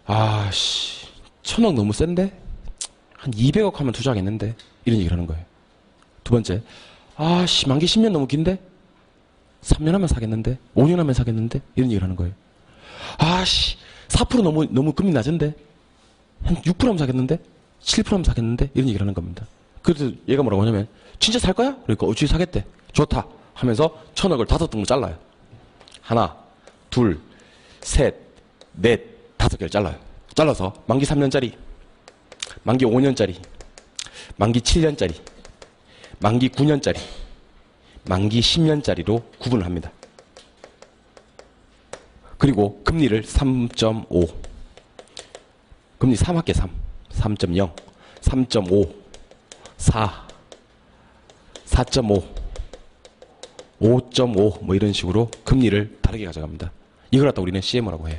아씨, 1,000억 너무 센데? 한 200억 하면 투자하겠는데? 이런 얘기를 하는 거예요. 두 번째, 아씨, 만기 10년 너무 긴데? 3년 하면 사겠는데? 5년 하면 사겠는데? 이런 얘기를 하는 거예요. 아씨, 4% 너무 금리 낮은데? 한 6% 하면 사겠는데? 7% 하면 사겠는데? 이런 얘기를 하는 겁니다. 그래서 얘가 뭐라고 하냐면, 진짜 살 거야? 그러니까 어찌 사겠대. 좋다. 하면서 1,000억을 5등분 잘라요. 하나, 둘, 셋, 넷, 5개를 잘라요. 잘라서 만기 3년짜리, 만기 5년짜리, 만기 7년짜리, 만기 9년짜리, 만기 10년짜리로 구분을 합니다. 그리고 금리를 3.5. 금리 3 할게 3. 3.0. 3.5. 4. 4.5. 5.5 뭐 이런 식으로 금리를 다르게 가져갑니다. 이걸 갖다 우리는 CMO라고 해요.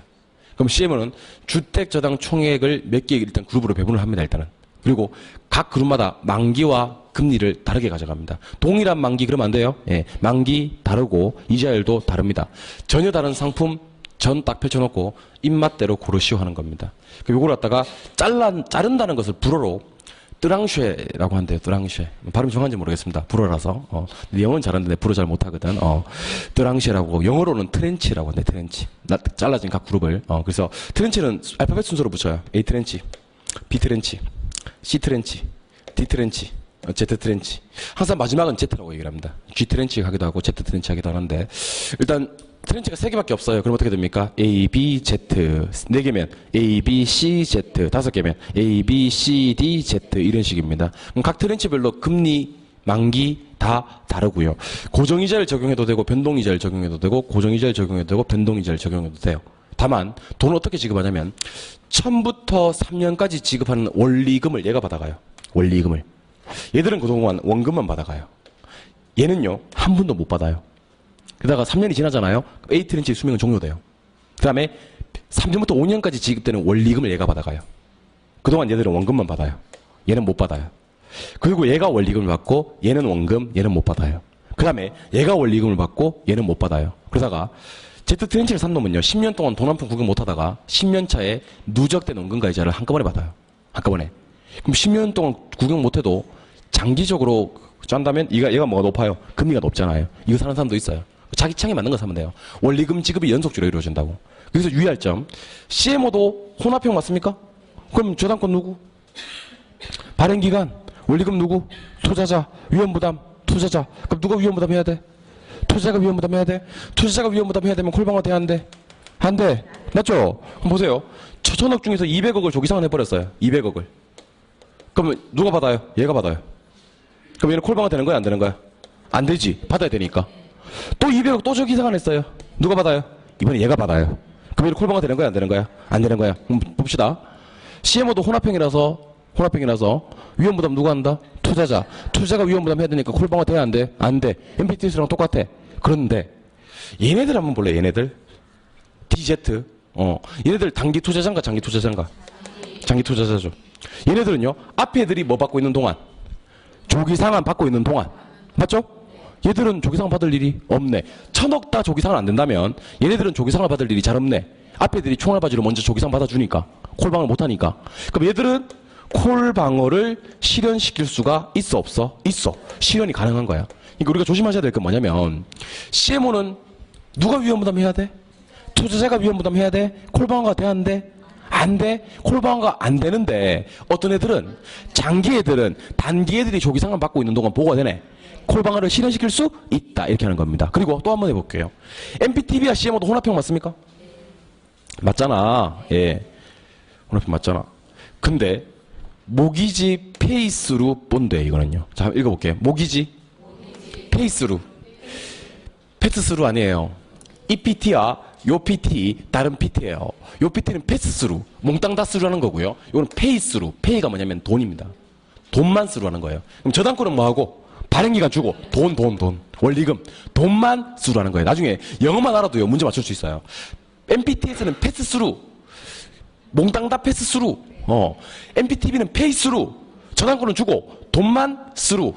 그럼 CMO는 주택저당 총액을 몇 개 일단 그룹으로 배분을 합니다. 일단은. 그리고 각 그룹마다 만기와 금리를 다르게 가져갑니다. 동일한 만기 그러면 안 돼요. 예, 만기 다르고 이자율도 다릅니다. 전혀 다른 상품 전 딱 펼쳐놓고 입맛대로 고르시오 하는 겁니다. 그럼 이걸 갖다가 자른다는 것을 불어로 뜨랑쉐라고 한대요. 뜨랑쉐. 발음 정한지 모르겠습니다. 불어라서. 영어는 잘하는데 불어 잘 못하거든. 뜨랑쉐라고. 영어로는 트렌치라고 한대. 트렌치. 잘라진 각 그룹을. 그래서 트렌치는 알파벳 순서로 붙여요. A 트렌치, B 트렌치, C 트렌치, D 트렌치, Z 트렌치. 항상 마지막은 Z라고 얘기를 합니다. G 트렌치 하기도 하고 Z 트렌치 하기도 하는데 일단 트렌치가 3개밖에 없어요. 그럼 어떻게 됩니까? A, B, Z. 4개면 A, B, C, Z. 5개면 A, B, C, D, Z. 이런 식입니다. 그럼 각 트렌치별로 금리, 만기 다 다르고요. 고정이자를 적용해도 되고 변동이자를 적용해도 되고 고정이자를 적용해도 되고 변동이자를 적용해도 돼요. 다만 돈을 어떻게 지급하냐면 1000부터 3년까지 지급하는 원리금을 얘가 받아가요. 원리금을. 얘들은 그동안 원금만 받아가요. 얘는요. 한 푼도 못 받아요. 그러다가 3년이 지나잖아요. A 트렌치의 수명은 종료돼요. 그 다음에 3년부터 5년까지 지급되는 원리금을 얘가 받아가요. 그동안 얘들은 원금만 받아요. 얘는 못 받아요. 그리고 얘가 원리금을 받고 얘는 원금, 얘는 못 받아요. 그 다음에 얘가 원리금을 받고 얘는 못 받아요. 그러다가 Z 트렌치를 산 놈은요. 10년 동안 돈 한 푼 구경 못 하다가 10년 차에 누적된 원금과 이자를 한꺼번에 받아요. 한꺼번에. 그럼 10년 동안 구경 못 해도 장기적으로 짠다면 얘가 뭐가 높아요? 금리가 높잖아요. 이거 사는 사람도 있어요. 자기 창에 맞는 거 사면 돼요. 원리금 지급이 연속적으로 이루어진다고. 그래서 유의할 점. CMO도 혼합형 맞습니까? 그럼 저당권 누구? 발행기간, 원리금 누구? 투자자, 위험부담, 투자자. 그럼 누가 위험부담 해야 돼? 투자자가 위험부담 해야 돼? 투자자가 위험부담 해야 되면 콜방어 돼야 안 돼? 안 돼. 맞죠? 그럼 보세요. 1000억 중에서 200억을 조기상환 해버렸어요. 200억을. 그러면 누가 받아요? 얘가 받아요. 그럼 얘는 콜방어 되는 거야? 안 되는 거야? 안 되지. 받아야 되니까. 또 200억 또 조기상환했어요. 누가 받아요? 이번에 얘가 받아요. 그럼 얘는 콜방어 되는 거야? 안 되는 거야? 안 되는 거야. 그럼 봅시다. CMO도 혼합형이라서 위험부담 누가 한다? 투자자. 투자자가 위험부담 해야 되니까 콜방어 돼야 안 돼? 안 돼. MPTS랑 똑같아. 그런데 얘네들 한번 볼래? 얘네들 DZ. 얘네들 단기 투자자인가 장기 투자자인가? 장기 투자자죠. 얘네들은요. 앞에 애들이 뭐 받고 있는 동안 조기상환 받고 있는 동안 맞죠? 얘들은 조기상환 받을 일이 없네. 1000억 다 조기상환 안 된다면 얘네들은 조기상환 받을 일이 잘 없네. 앞에 애들이 총알바지로 먼저 조기상환 받아주니까 콜방을 못하니까. 그럼 얘들은 콜방어를 실현시킬 수가 있어 없어? 있어. 실현이 가능한 거야. 그러니까 우리가 조심하셔야 될 건 뭐냐면 CMO는 누가 위험부담 해야 돼? 투자자가 위험부담 해야 돼? 콜방어가 돼야 안 돼? 안 돼? 콜방어가 안 되는데 어떤 애들은 장기 애들은 단기 애들이 조기상환 받고 있는 동안 보고가 되네. 콜방어를 실현시킬 수 있다. 이렇게 하는 겁니다. 그리고 또 한번 해볼게요. MPTV와 CMO도 혼합형 맞습니까? 맞잖아. 예. 혼합형 맞잖아. 근데 모기지 페이스루 본드에 이거는요. 자, 읽어볼게요. 모기지 페이스루. 패스스루 아니에요. 이 PT와 요 PT 다른 PT예요. 요 PT는 패스스루, 몽땅 다 스루하는 거고요. 이거는 페이스루. 페이가 뭐냐면 돈입니다. 돈만 스루하는 거예요. 그럼 저당권은 뭐하고? 발행기간 주고 돈. 원리금. 돈만 스루하는 거예요. 나중에 영어만 알아도요. 문제 맞출 수 있어요. MPTS는 패스스루. 몽땅 다 패스스루. MPTV는 페이스루. 저당권은 주고 돈만 스루.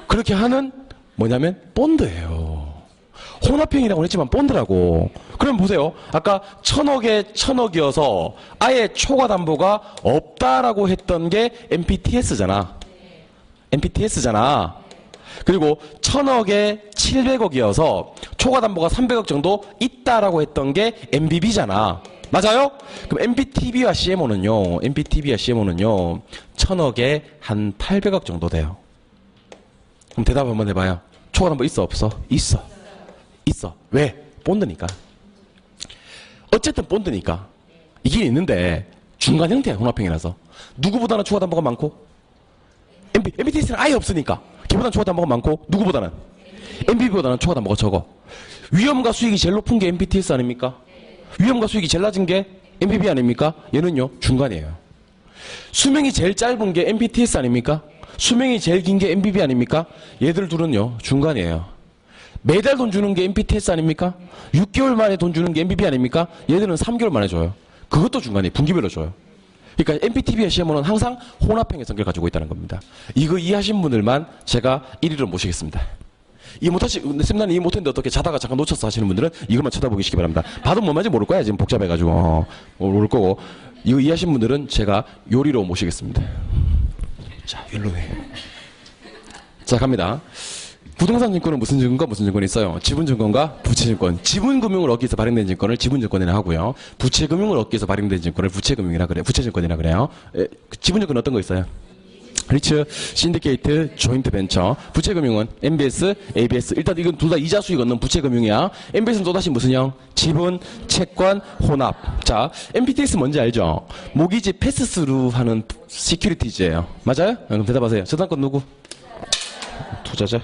그렇게 하는 뭐냐면 본드예요. 혼합형이라고 했지만 본드라고. 그럼 보세요. 아까 1000억에 1000억이어서 아예 초과 담보가 없다라고 했던 게 MPTS잖아. MPTS잖아. 그리고 1000억에 700억이어서 초과 담보가 300억 정도 있다라고 했던 게 MBB잖아. 맞아요? 그럼 MPTV와 CMO는요. 1000억에 한 800억 정도 돼요. 그럼 대답 한번 해봐요. 초과 담보 있어 없어? 있어. 왜? 본드니까. 어쨌든 본드니까. 이게 있는데 중간 형태야. 혼합형이라서. 누구보다는 초과 담보가 많고 MPTS는 아예 없으니까. 걔보다는 초과 담보가 많고 누구보다는 MBB보다는 초과 담보가 적어. 위험과 수익이 제일 높은 게 MPTS 아닙니까? 위험과 수익이 제일 낮은 게 MPB 아닙니까? 얘는요, 중간이에요. 수명이 제일 짧은 게 MPTS 아닙니까? 수명이 제일 긴 게 MPB 아닙니까? 얘들 둘은요, 중간이에요. 매달 돈 주는 게 MPTS 아닙니까? 6개월 만에 돈 주는 게 MPB 아닙니까? 얘들은 3개월 만에 줘요. 그것도 중간이에요. 분기별로 줘요. 그러니까 MPTB의 시험은 항상 혼합형의 성격을 가지고 있다는 겁니다. 이거 이해하신 분들만 제가 1위로 모시겠습니다. 세미나는 이해 못했는데 어떻게 자다가 잠깐 놓쳤어 하시는 분들은 이것만 쳐다보시기 바랍니다. 봐도 뭐 말인지 모를 거야. 지금 복잡해가지고. 모를 거고. 이거 이해하신 분들은 제가 요리로 모시겠습니다. 자, 일로 해. 자, 갑니다. 부동산 증권은 무슨 증권과 무슨 증권이 있어요? 지분증권과 부채증권. 지분금융을 얻기 위해서 발행된 증권을 지분증권이라 하고요. 부채금융을 얻기 위해서 발행된 증권을 부채금융이라 그래요. 부채증권이라 그래요. 지분증권 어떤 거 있어요? 리츠, 신디케이트, 조인트 벤처. 부채금융은 MBS, ABS. 일단 이건 둘 다 이자 수익 얻는 부채금융이야. MBS는 또다시 무슨 형? 지분, 채권, 혼합. 자, MPTS 뭔지 알죠? 모기지 패스스루 하는 시큐리티즈예요. 맞아요? 그럼 대답하세요. 저당권 누구? 투자자.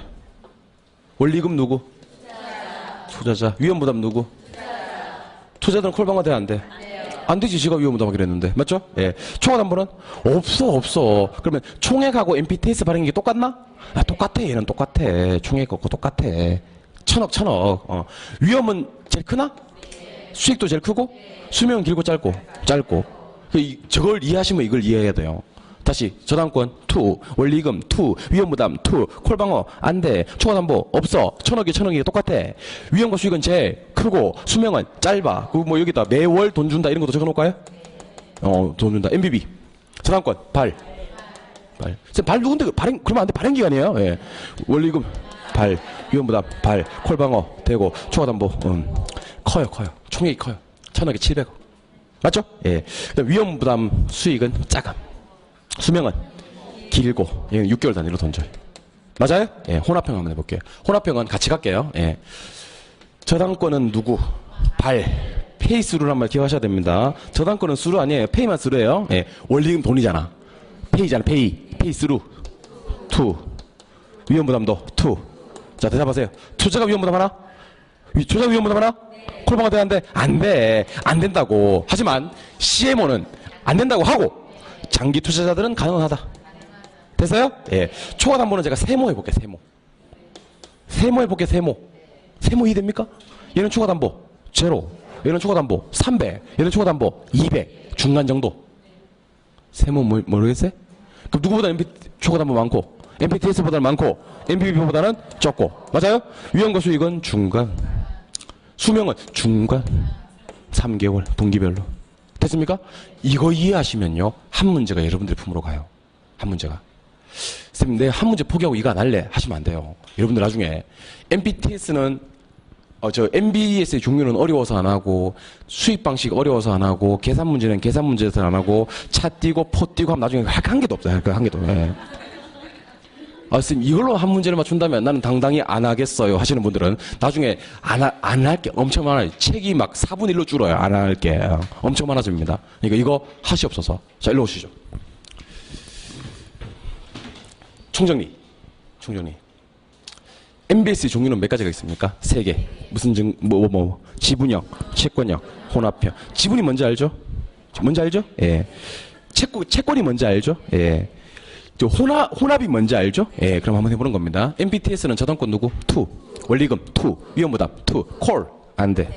원리금 누구? 투자자. 위험부담 누구? 투자자들은 콜방화 돼, 안 돼? 안 되지. 지가 위험부담하기로 했는데. 맞죠? 예. 총액담보는? 없어. 그러면 총액하고 MPTS 발행이 똑같나? 아, 똑같아. 얘는 똑같아. 총액하고 똑같아. 천억. 위험은 제일 크나? 수익도 제일 크고? 수명은 길고 짧고? 저걸 이해하시면 이걸 이해해야 돼요. 다시 저당권 2, 원리금 2, 위험부담 2, 콜방어 안 돼, 초과담보 없어, 천억이 똑같아. 위험과 수익은 제일 크고 수명은 짧아. 그리고 뭐 여기다 매월 돈 준다 이런 것도 적어놓을까요? 돈 준다. MBB 저당권 발 누군데 그러면 안 돼. 발행기간이에요. 예. 원리금 발, 위험부담 발, 콜방어 되고 초과담보 커요. 총액이 커요. 천억에 700억. 맞죠? 예. 그다음 위험부담 수익은 작아. 수명은 길고 얘는 6개월 단위로 돈 줘요. 맞아요? 예, 혼합형 한번 해볼게요. 혼합형은 같이 갈게요. 예. 저당권은 누구? 페이스루란 말 기억하셔야 됩니다. 저당권은 수루 아니에요. 페이만 수루예요. 예. 원리금 돈이잖아. 페이스루 2. 위험부담도 2. 자, 대답하세요. 투자가 위험부담 하나? 투자가 위험부담 하나? 콜방화 돼야 안 돼? 안 돼. 안 된다고. 하지만 CMO는 안 된다고 하고 장기 투자자들은 가능하다. 됐어요? 예. 초과담보는 제가 세모 해볼게요. 세모 해볼게요. 세모 이해됩니까? 얘는 초과담보 제로, 얘는 초과담보 300, 얘는 초과담보 200 중간 정도. 세모 모르겠어요? 그럼 누구보다 초과담보 많고 MPTS보다는 많고 MPB보다는 적고. 맞아요? 위험과 수익은 중간, 수명은 중간 3개월 분기별로. 됐습니까? 이거 이해하시면요, 한 문제가 여러분들의 품으로 가요. 한 문제가. 쌤, 내 한 문제 포기하고 이거 안 할래? 하시면 안 돼요. 여러분들 나중에 MPTS는 MBS의 종류는 어려워서 안 하고, 수입 방식 어려워서 안 하고, 계산 문제는 계산 문제에서 안 하고, 차 띄고 포 띄고 하면 나중에 한 개도 없어요. 한 개도. 예. 쌤, 이걸로 한 문제를 맞춘다면 나는 당당히 안 하겠어요 하시는 분들은 나중에 안 할게 엄청 많아요. 책이 막 4분의 1로 줄어요. 안 할게. 엄청 많아집니다. 그러니까 이거 하시옵소서. 자, 일로 오시죠. 총정리. MBS 종류는 몇 가지가 있습니까? 3개. 무슨 지분형, 채권형, 혼합형. 지분이 뭔지 알죠? 예. 채권이 뭔지 알죠? 예. 혼합이 뭔지 알죠? 예, 그럼 한번 해보는 겁니다. MPTS는 저당권 누구? 2. 원리금 2. 위험부담 2. 콜 안 돼.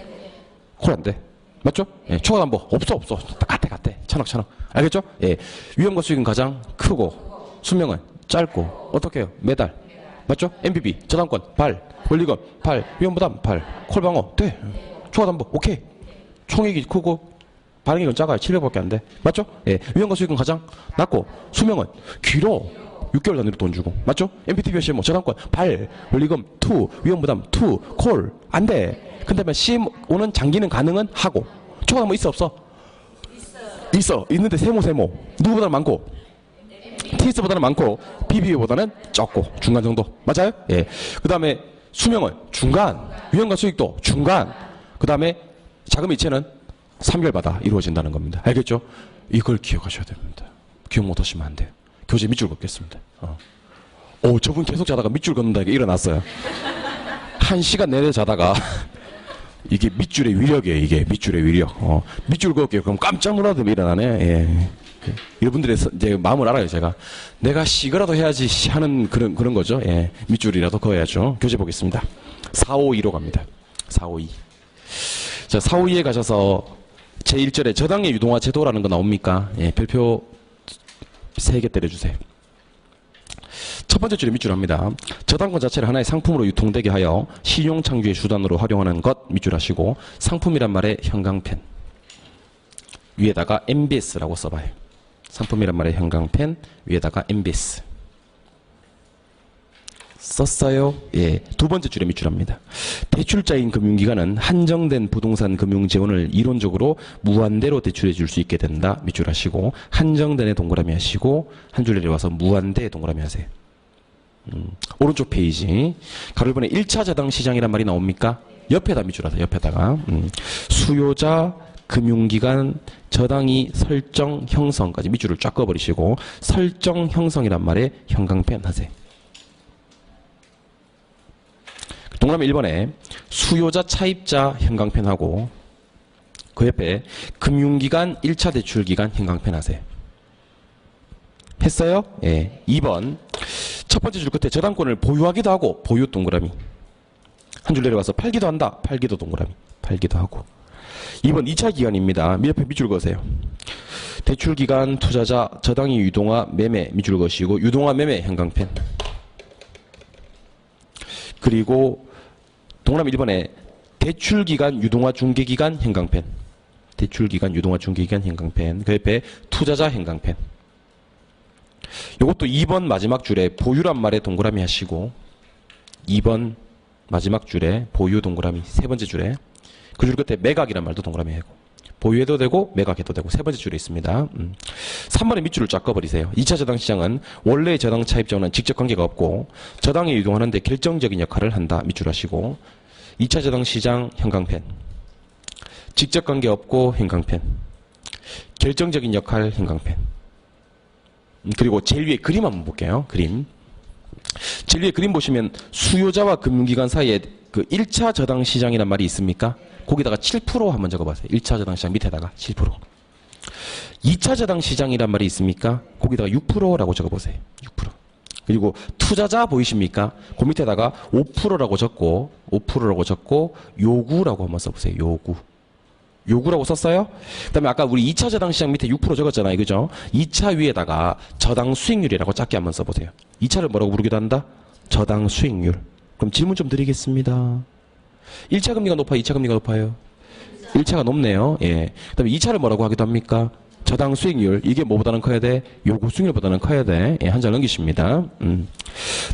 맞죠? 예, 초과담보 없어. 같아. 천억. 알겠죠? 예. 위험과 수익은 가장 크고 수명은 짧고 어떻게 해요? 매달. 맞죠? MPB 저당권 발, 원리금 발, 위험부담 발, 콜방어 돼. 초과담보 오케이. 총액이 크고 발행액은 작아요. 700밖에 안 돼. 맞죠? 예. 위험과 수익은 가장 낮고 수명은 길어. 6개월 단위로 돈 주고. 맞죠? MPTB CMO 저당권 발, 원리금 2, 위험부담 2, 콜 안 돼. 근데 CMO는 장기는 가능은 하고. 초과담보 있어 없어? 있어. 있는데 세모. 누구보다는 많고 TS보다는 많고 BB보다는 적고 중간 정도. 맞아요? 예. 그 다음에 수명은 중간, 위험과 수익도 중간. 그 다음에 자금 이체는 3개월마다 이루어진다는 겁니다. 알겠죠? 이걸 기억하셔야 됩니다. 기억 못하시면 안 돼요. 교재 밑줄 긋겠습니다. 저분 계속 자다가 밑줄 긋는다 이게 일어났어요. 1시간 내내 자다가 이게 밑줄의 위력이에요. 이게 밑줄의 위력. 밑줄 그을게요. 그럼 깜짝 놀라도 일어나네. 예. 여러분들의 이제 마음을 알아요. 제가 내가 이거라도 해야지 하는 그런 거죠. 예. 밑줄이라도 그어야죠. 교재 보겠습니다. 452로 갑니다. 452. 자, 452에 가셔서 제1절에 저당의 유동화 제도라는 거 나옵니까? 예, 별표 3개 때려주세요. 첫 번째 줄에 밑줄 합니다. 저당권 자체를 하나의 상품으로 유통되게 하여 신용 창조의 수단으로 활용하는 것 밑줄 하시고 상품이란 말의 형광펜 위에다가 MBS라고 써봐요. 상품이란 말의 형광펜 위에다가 MBS 썼어요. 예, 두 번째 줄에 밑줄합니다. 대출자인 금융기관은 한정된 부동산 금융 재원을 이론적으로 무한대로 대출해 줄 수 있게 된다. 밑줄 하시고 한정된에 동그라미 하시고 한 줄 내려와서 무한대에 동그라미 하세요. 오른쪽 페이지 가로 1번에 1차 저당 시장이란 말이 나옵니까? 옆에다 밑줄 하세요. 옆에다가 수요자 금융기관 저당이 설정 형성까지 밑줄을 쫙 그어버리시고 설정 형성이란 말에 형광펜 하세요. 동그라미 1번에 수요자 차입자 형광펜하고 그 옆에 금융기관 1차 대출기간 형광펜 하세요. 했어요? 예. 2번 첫 번째 줄 끝에 저당권을 보유하기도 하고 보유 동그라미 한 줄 내려가서 팔기도 한다. 팔기도 동그라미 팔기도 하고 2번 2차 기간입니다. 옆에 밑줄 그으세요. 대출기간 투자자 저당이 유동화 매매 밑줄 그으시고 유동화 매매 형광펜 그리고 동그라미 1번에 대출기간 유동화 중개기간 형광펜 대출기간 유동화 중개기간 형광펜 그 옆에 투자자 형광펜 요것도 2번 마지막 줄에 보유란 말에 동그라미 하시고 2번 마지막 줄에 보유 동그라미 세 번째 줄에 그 줄 끝에 매각이란 말도 동그라미 하고 보유해도 되고 매각해도 되고 세 번째 줄에 있습니다. 3번에 밑줄을 쫙 꺼버리세요. 2차 저당 시장은 원래의 저당 차입자와는 직접 관계가 없고 저당에 유동하는 데 결정적인 역할을 한다. 밑줄 하시고 2차 저당 시장 형광펜 직접 관계 없고 형광펜 결정적인 역할 형광펜 그리고 제일 위에 그림 한번 볼게요. 그림 제일 위에 그림 보시면 수요자와 금융기관 사이에 그 1차 저당 시장이란 말이 있습니까? 거기다가 7% 한번 적어보세요. 1차 저당 시장 밑에다가 7%. 2차 저당 시장이란 말이 있습니까? 거기다가 6%라고 적어보세요. 6%. 그리고 투자자 보이십니까? 그 밑에다가 5%라고 적고 5%라고 적고 요구라고 한번 써보세요. 요구. 요구라고 썼어요? 그 다음에 아까 우리 2차 저당 시장 밑에 6% 적었잖아요. 그죠? 2차 위에다가 저당 수익률이라고 작게 한번 써보세요. 2차를 뭐라고 부르기도 한다? 저당 수익률. 그럼 질문 좀 드리겠습니다. 1차 금리가 높아요? 2차 금리가 높아요? 1차가 높네요. 예. 그 다음에 2차를 뭐라고 하기도 합니까? 저당 수익률. 이게 뭐보다는 커야 돼? 요구 수익률보다는 커야 돼. 예, 한 장 넘기십니다.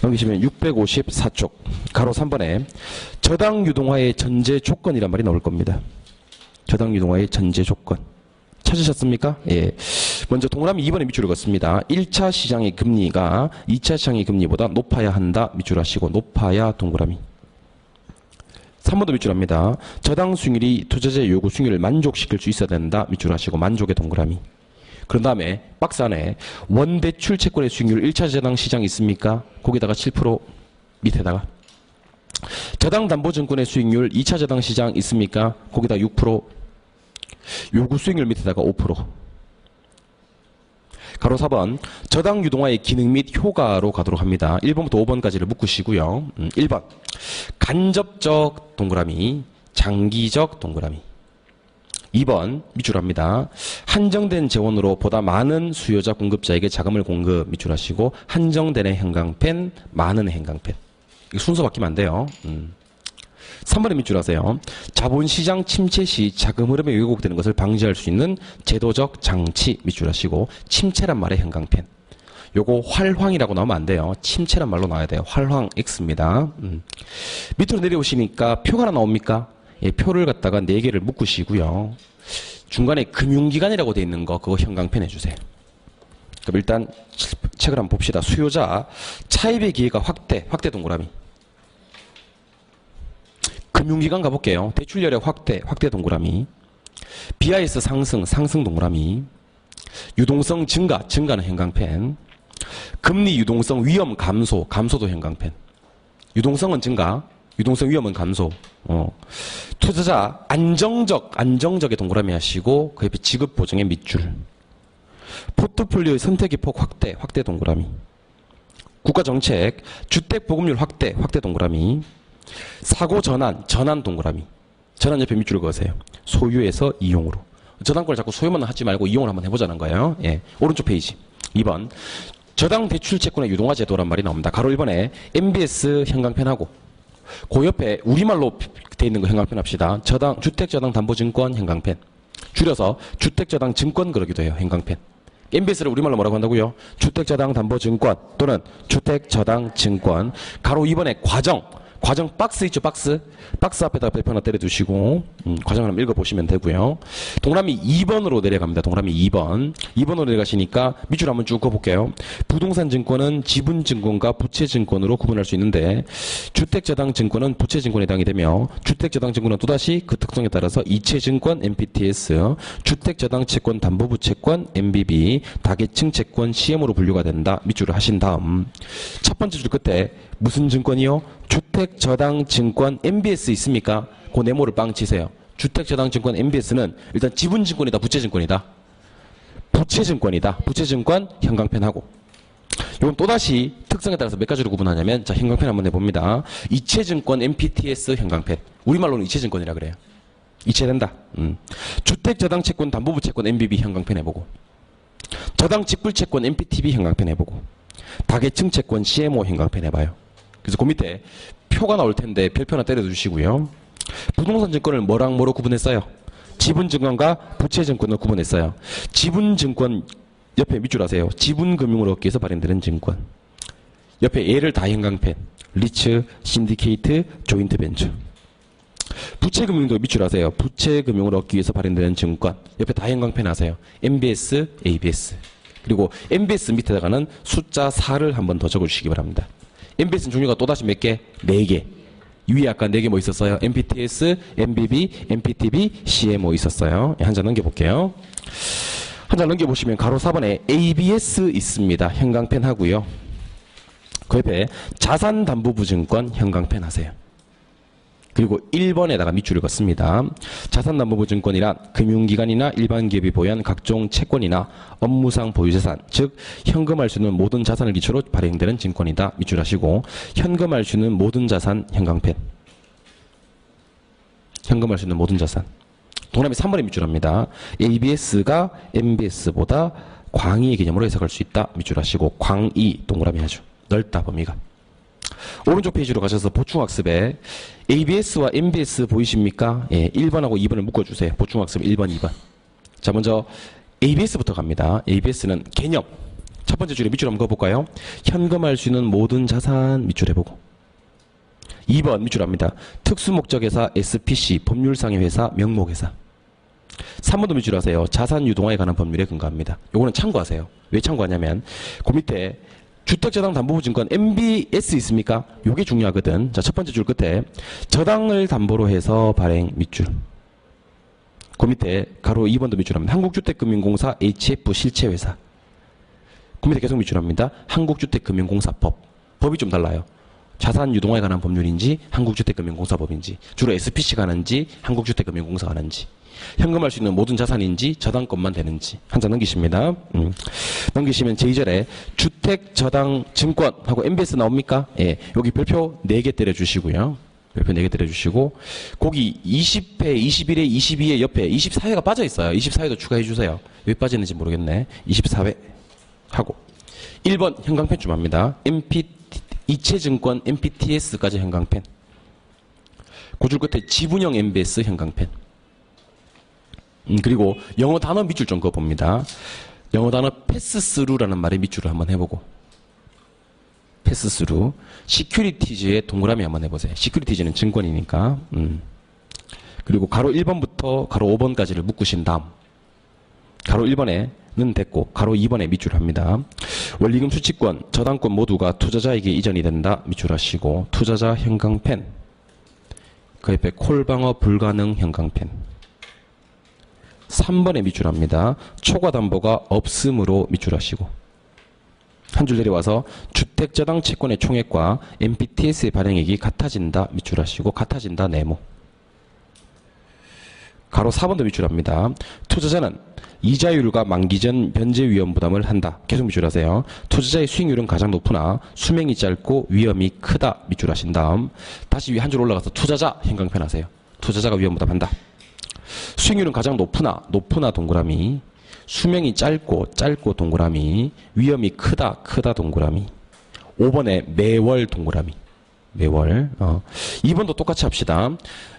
넘기시면 654쪽. 가로 3번에 저당 유동화의 전제 조건이란 말이 나올 겁니다. 저당 유동화의 전제 조건. 찾으셨습니까? 예. 먼저 동그라미 2번에 밑줄을 긋습니다. 1차 시장의 금리가 2차 시장의 금리보다 높아야 한다. 밑줄 하시고 높아야 동그라미. 3번도 밑줄 합니다. 저당 수익률이 투자자의 요구 수익률을 만족시킬 수 있어야 된다. 밑줄 하시고 만족의 동그라미. 그런 다음에 박스 안에 원대출 채권의 수익률 1차 저당 시장 있습니까? 거기다가 7% 밑에다가 저당 담보증권의 수익률 2차 저당 시장 있습니까? 거기다 6% 요구 수익률 밑에다가 5% 가로 4번 저당 유동화의 기능 및 효과로 가도록 합니다. 1번부터 5번까지를 묶으시고요. 1번 간접적 동그라미 장기적 동그라미 2번 밑줄합니다. 한정된 재원으로 보다 많은 수요자 공급자에게 자금을 공급 밑줄하시고 한정된의 형광펜 많은 형광펜 순서 바뀌면 안 돼요. 3번에 밑줄하세요. 자본시장 침체 시 자금 흐름이 왜곡되는 것을 방지할 수 있는 제도적 장치 밑줄하시고 침체란 말의 형광펜. 요거 활황이라고 나오면 안 돼요. 침체란 말로 나와야 돼요. 활황 X입니다. 밑으로 내려오시니까 표가 하나 나옵니까? 예, 표를 갖다가 4개를 묶으시고요. 중간에 금융기관이라고 되어 있는 거 그거 형광펜 해주세요. 그럼 일단 책을 한번 봅시다. 수요자 차입의 기회가 확대 동그라미. 금융기관 가볼게요. 대출 여력 확대 동그라미. BIS 상승 동그라미. 유동성 증가는 형광펜. 금리 유동성 위험 감소도 형광펜. 유동성은 증가, 유동성 위험은 감소. 투자자 안정적의 동그라미 하시고 그 옆에 지급 보증의 밑줄. 포트폴리오의 선택의 폭 확대 동그라미. 국가 정책, 주택 보급률 확대 동그라미. 사고 전환 동그라미. 전환 옆에 밑줄을 그으세요. 소유에서 이용으로. 저당권을 자꾸 소유만 하지 말고 이용을 한번 해보자는 거예요. 예. 오른쪽 페이지. 2번. 저당 대출 채권의 유동화 제도란 말이 나옵니다. 가로 1번에 MBS 형광펜하고 그 옆에 우리말로 돼 있는 거 형광펜 합시다. 주택저당담보증권 형광펜. 줄여서 주택저당증권 그러기도 해요. 형광펜. MBS를 우리말로 뭐라고 한다고요? 주택저당담보증권 또는 주택저당증권. 가로 2번에 과정 박스 있죠, 박스 앞에다가 별표 하나 때려두시고 과정을 한번 읽어보시면 되고요. 동그라미 2번으로 내려갑니다. 동그라미 2번으로 내려가시니까 밑줄 한번 쭉 그어볼게요. 부동산 증권은 지분증권과 부채증권으로 구분할 수 있는데 주택저당증권은 부채증권에 해당이 되며 주택저당증권은 또다시 그 특성에 따라서 이체증권 MPTS, 주택저당채권 담보부채권 MBB, 다계층채권 CM으로 분류가 된다. 밑줄을 하신 다음 첫 번째 줄 끝에 무슨 증권이요? 주택저당증권 MBS 있습니까? 그 네모를 빵 치세요. 주택저당증권 MBS는 일단 지분증권이다, 부채증권이다? 부채증권이다. 부채증권 형광펜하고. 이건 또다시 특성에 따라서 몇 가지로 구분하냐면, 자, 형광펜 한번 해봅니다. 이체증권 MPTS 형광펜. 우리말로는 이체증권이라 그래요. 이체된다. 주택저당채권 담보부채권 MBB 형광펜 해보고. 저당직불채권 MPTB 형광펜 해보고. 다계층채권 CMO 형광펜 해봐요. 그래서 그 밑에 표가 나올 텐데 별표 하나 때려주시고요. 부동산 증권을 뭐랑 뭐로 구분했어요? 지분증권과 부채증권으로 구분했어요. 지분증권 옆에 밑줄 하세요. 지분금융을 얻기 위해서 발행되는 증권. 옆에 얘를 다 형광펜. 리츠, 신디케이트, 조인트 벤처. 부채금융도 밑줄 하세요. 부채금융을 얻기 위해서 발행되는 증권. 옆에 다 형광펜 하세요. MBS, ABS. 그리고 MBS 밑에다가는 숫자 4를 한번 더 적어주시기 바랍니다. MBS는 종류가 또다시 몇 개? 4개. 위에 아까 4개 뭐 있었어요? MPTS, MBB, MPTB, CMO 있었어요. 한 장 넘겨볼게요. 한 장 넘겨보시면 가로 4번에 ABS 있습니다. 형광펜 하고요. 그 옆에 자산담보부증권 형광펜 하세요. 그리고 1번에다가 밑줄을 긋습니다. 자산담보부증권이란 금융기관이나 일반 기업이 보유한 각종 채권이나 업무상 보유재산, 즉 현금할 수 있는 모든 자산을 기초로 발행되는 증권이다. 밑줄 하시고 현금할 수 있는 모든 자산 형광펜. 현금할 수 있는 모든 자산. 동그라미 3번에 밑줄합니다. ABS가 MBS보다 광의의 개념으로 해석할 수 있다. 밑줄 하시고 광의 동그라미 하죠. 넓다 범위가. 오른쪽 페이지로 가셔서 보충학습에 ABS와 MBS 보이십니까? 예, 1번하고 2번을 묶어주세요. 보충학습 1번, 2번. 자, 먼저 ABS부터 갑니다. ABS는 개념. 첫 번째 줄에 밑줄 한번 그어볼까요? 현금할 수 있는 모든 자산 밑줄 해보고. 2번 밑줄 합니다. 특수목적회사 SPC, 법률상의 회사, 명목회사. 3번도 밑줄 하세요. 자산 유동화에 관한 법률에 근거합니다. 요거는 참고하세요. 왜 참고하냐면 그 밑에 주택저당담보부증권 MBS 있습니까? 요게 중요하거든. 자, 첫 번째 줄 끝에 저당을 담보로 해서 발행 밑줄. 그 밑에 가로 2번도 밑줄합니다. 한국주택금융공사 HF 실체회사. 그 밑에 계속 밑줄합니다. 한국주택금융공사법. 법이 좀 달라요. 자산 유동화에 관한 법률인지 한국주택금융공사법인지, 주로 SPC가 하는지 한국주택금융공사가 하는지, 현금할 수 있는 모든 자산인지 저당권만 되는지. 한 장 넘기십니다. 넘기시면 제2절에 주택저당증권하고 MBS 나옵니까? 예, 여기 별표 4개 때려주시고요. 별표 4개 때려주시고 거기 20회, 21회, 22회 옆에 24회가 빠져있어요. 24회도 추가해주세요. 왜 빠졌는지 모르겠네. 24회 하고 1번 형광펜 좀 합니다. 이체증권 MPTS까지 형광펜. 그 줄 끝에 지분형 MBS 형광펜. 그리고 영어 단어 밑줄 좀 그어봅니다. 영어 단어 패스스루라는 말의 밑줄을 한번 해보고. 패스스루. 시큐리티즈의 동그라미 한번 해보세요. 시큐리티즈는 증권이니까. 그리고 가로 1번부터 가로 5번까지를 묶으신 다음 가로 1번에는 됐고 가로 2번에 밑줄 합니다. 원리금 수취권, 저당권 모두가 투자자에게 이전이 된다. 밑줄 하시고 투자자 형광펜. 그 옆에 콜방어 불가능 형광펜. 3번에 밑줄합니다. 초과담보가 없으므로 밑줄하시고 한 줄 내려와서 주택저당 채권의 총액과 MPTS의 발행액이 같아진다. 밑줄 하시고 같아진다. 네모. 가로 4번도 밑줄합니다. 투자자는 이자율과 만기 전 변제 위험 부담을 한다. 계속 밑줄하세요. 투자자의 수익률은 가장 높으나 수명이 짧고 위험이 크다. 밑줄하신 다음 다시 위 한 줄 올라가서 투자자 형광펜 하세요. 투자자가 위험 부담한다. 수익률은 가장 높으나 동그라미. 수명이 짧고 동그라미. 위험이 크다 동그라미. 5번에 매월 동그라미. 매월. 2번도 똑같이 합시다.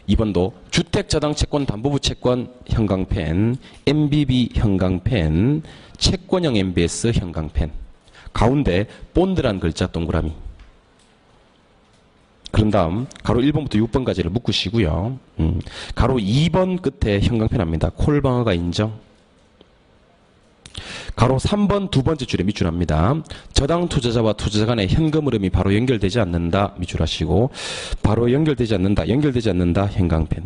2번도 주택저당 채권 담보부 채권 형광펜, MBB 형광펜, 채권형 MBS 형광펜. 가운데 본드란 글자 동그라미. 그런 다음 가로 1번부터 6번까지를 묶으시고요. 가로 2번 끝에 형광펜 합니다. 콜방어가 인정. 가로 3번 두 번째 줄에 밑줄합니다. 저당 투자자와 투자자 간의 현금 흐름이 바로 연결되지 않는다. 밑줄하시고 바로 연결되지 않는다 형광펜.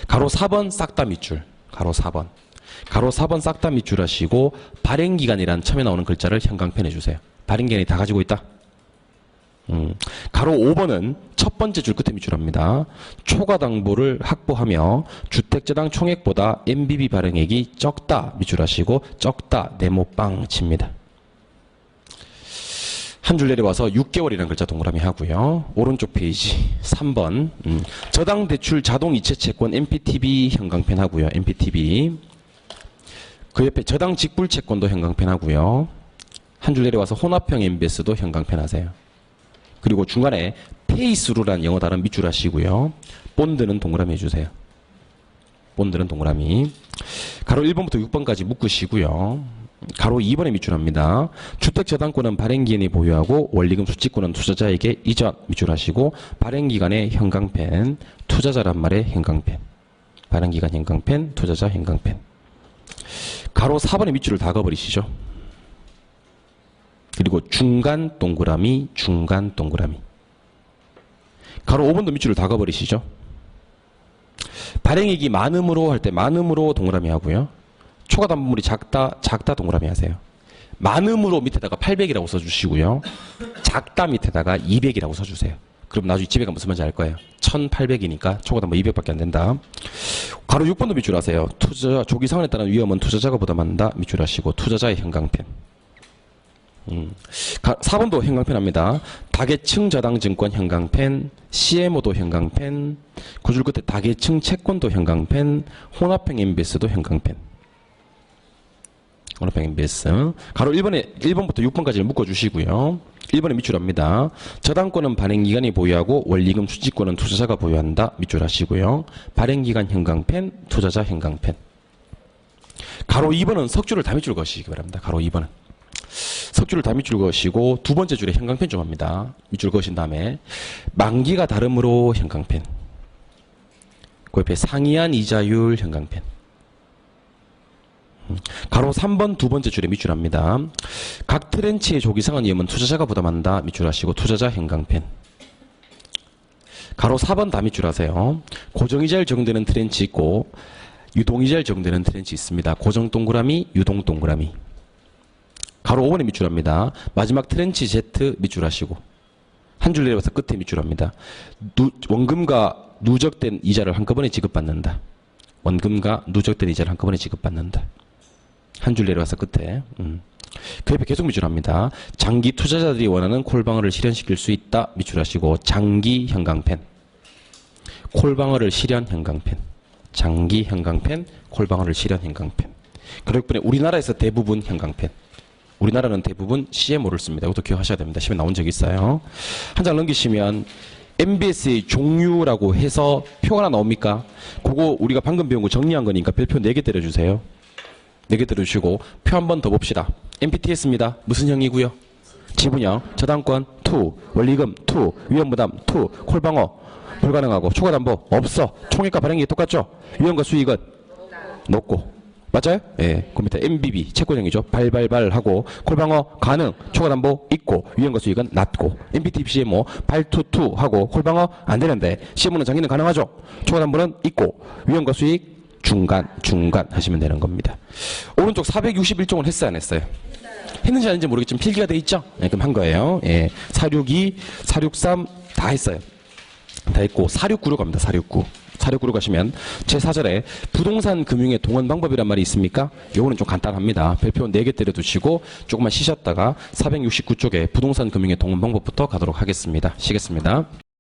가로 4번 싹 다 밑줄. 가로 4번 싹 다 밑줄하시고 발행기간이란 처음에 나오는 글자를 형광펜 해주세요. 발행기간이 다 가지고 있다. 가로 5번은 첫 번째 줄 끝에 밑줄합니다. 초과담보를 확보하며 주택저당 총액보다 MBB 발행액이 적다. 밑줄하시고 적다. 네모 빵 칩니다. 한 줄 내려와서 6개월이라는 글자 동그라미 하고요. 오른쪽 페이지 3번 저당대출 자동이체채권 MPTB 형광펜 하고요. MPTB 그 옆에 저당 직불채권도 형광펜 하고요. 한 줄 내려와서 혼합형 MBS도 형광펜 하세요. 그리고 중간에 페이스루라는 영어 단어 밑줄 하시고요. 본드는 동그라미 해주세요. 본드는 동그라미. 가로 1번부터 6번까지 묶으시고요. 가로 2번에 밑줄합니다. 주택저당권은 발행기간이 보유하고 원리금 수취권은 투자자에게 이전. 밑줄하시고 발행기간의 형광펜, 투자자란 말의 형광펜. 발행기간 형광펜, 투자자 형광펜. 가로 4번에 밑줄을 다 그어버리시죠. 그리고 중간 동그라미. 가로 5번도 밑줄을 다 그어버리시죠. 발행액이 많음으로 할 때 많음으로 동그라미 하고요. 초과담보물이 작다 동그라미 하세요. 많음으로 밑에다가 800이라고 써주시고요. 작다 밑에다가 200이라고 써주세요. 그럼 나중에 집에 가면 무슨 말인지 알 거예요. 1800이니까 초과담보 200밖에 안 된다. 가로 6번도 밑줄 하세요. 투자 조기 상환에 따른 위험은 투자자가 부담한다. 밑줄 하시고 투자자의 형광펜. 4번도 형광펜 합니다. 다계층 저당증권 형광펜, CMO도 형광펜, 구줄 끝에 다계층 채권도 형광펜, 혼합형 MBS도 형광펜. 혼합형 MBS. 가로 1번부터 6번까지를 묶어주시고요. 1번에 밑줄합니다. 저당권은 발행기간이 보유하고 원리금 수취권은 투자자가 보유한다. 밑줄 하시고요. 발행기간 형광펜, 투자자 형광펜. 가로 2번은 석줄을 다 밑줄 거시기 바랍니다. 가로 2번은. 석줄을 다 밑줄 그으시고 두 번째 줄에 형광펜 좀 합니다. 밑줄 그으신 다음에 만기가 다름으로 형광펜. 그 옆에 상이한 이자율 형광펜. 가로 3번 두 번째 줄에 밑줄합니다. 각 트렌치의 조기상환 위험은 투자자가 부담한다. 밑줄하시고 투자자 형광펜. 가로 4번 다 밑줄하세요. 고정이자율 적용되는 트렌치 있고 유동이자율 적용되는 트렌치 있습니다. 고정 동그라미, 유동 동그라미. 가로 5번에 밑줄합니다. 마지막 트렌치 Z 밑줄하시고 한 줄 내려와서 끝에 밑줄합니다. 원금과 누적된 이자를 한꺼번에 지급받는다. 원금과 누적된 이자를 한꺼번에 지급받는다. 한 줄 내려와서 끝에. 그 옆에 계속 밑줄합니다. 장기 투자자들이 원하는 콜방어를 실현시킬 수 있다. 밑줄하시고 장기 형광펜. 콜방어를 실현 형광펜. 장기 형광펜, 콜방어를 실현 형광펜. 그렇기 때문에 우리나라에서 대부분 형광펜. 우리나라는 대부분 CMO를 씁니다. 이것도 기억하셔야 됩니다. 시험에 나온 적이 있어요. 한 장 넘기시면 MBS의 종류라고 해서 표가 하나 나옵니까? 그거 우리가 방금 배운 거 정리한 거니까 별표 4개 때려주세요. 4개 때려주시고 표 한 번 더 봅시다. MPTS입니다. 무슨 형이고요? 지분형, 저당권, 투, 원리금, 투, 위험부담, 투, 콜방어, 불가능하고 초과담보 없어. 총액과 발행액이 똑같죠? 위험과 수익은 높고. 맞아요? 예. 그 밑에 MBB 채권형이죠. 발발발하고 콜방어 가능, 초과담보 있고 위험과 수익은 낮고. MPT CMO 발투투 하고 콜방어 안 되는데 CMO는 장기는 가능하죠. 초과담보는 있고 위험과 수익 중간 하시면 되는 겁니다. 오른쪽 461종은 했어요 안 했어요? 했는지 아닌지 모르겠지만 필기가 돼 있죠? 예, 그럼 한 거예요. 예. 462, 463 다 했어요. 다 했고 4696 갑니다. 469. 469로 가시면 제4절에 부동산 금융의 동원 방법이란 말이 있습니까? 요거는 좀 간단합니다. 별표 4개 때려두시고 조금만 쉬셨다가 469쪽에 부동산 금융의 동원 방법부터 가도록 하겠습니다. 쉬겠습니다.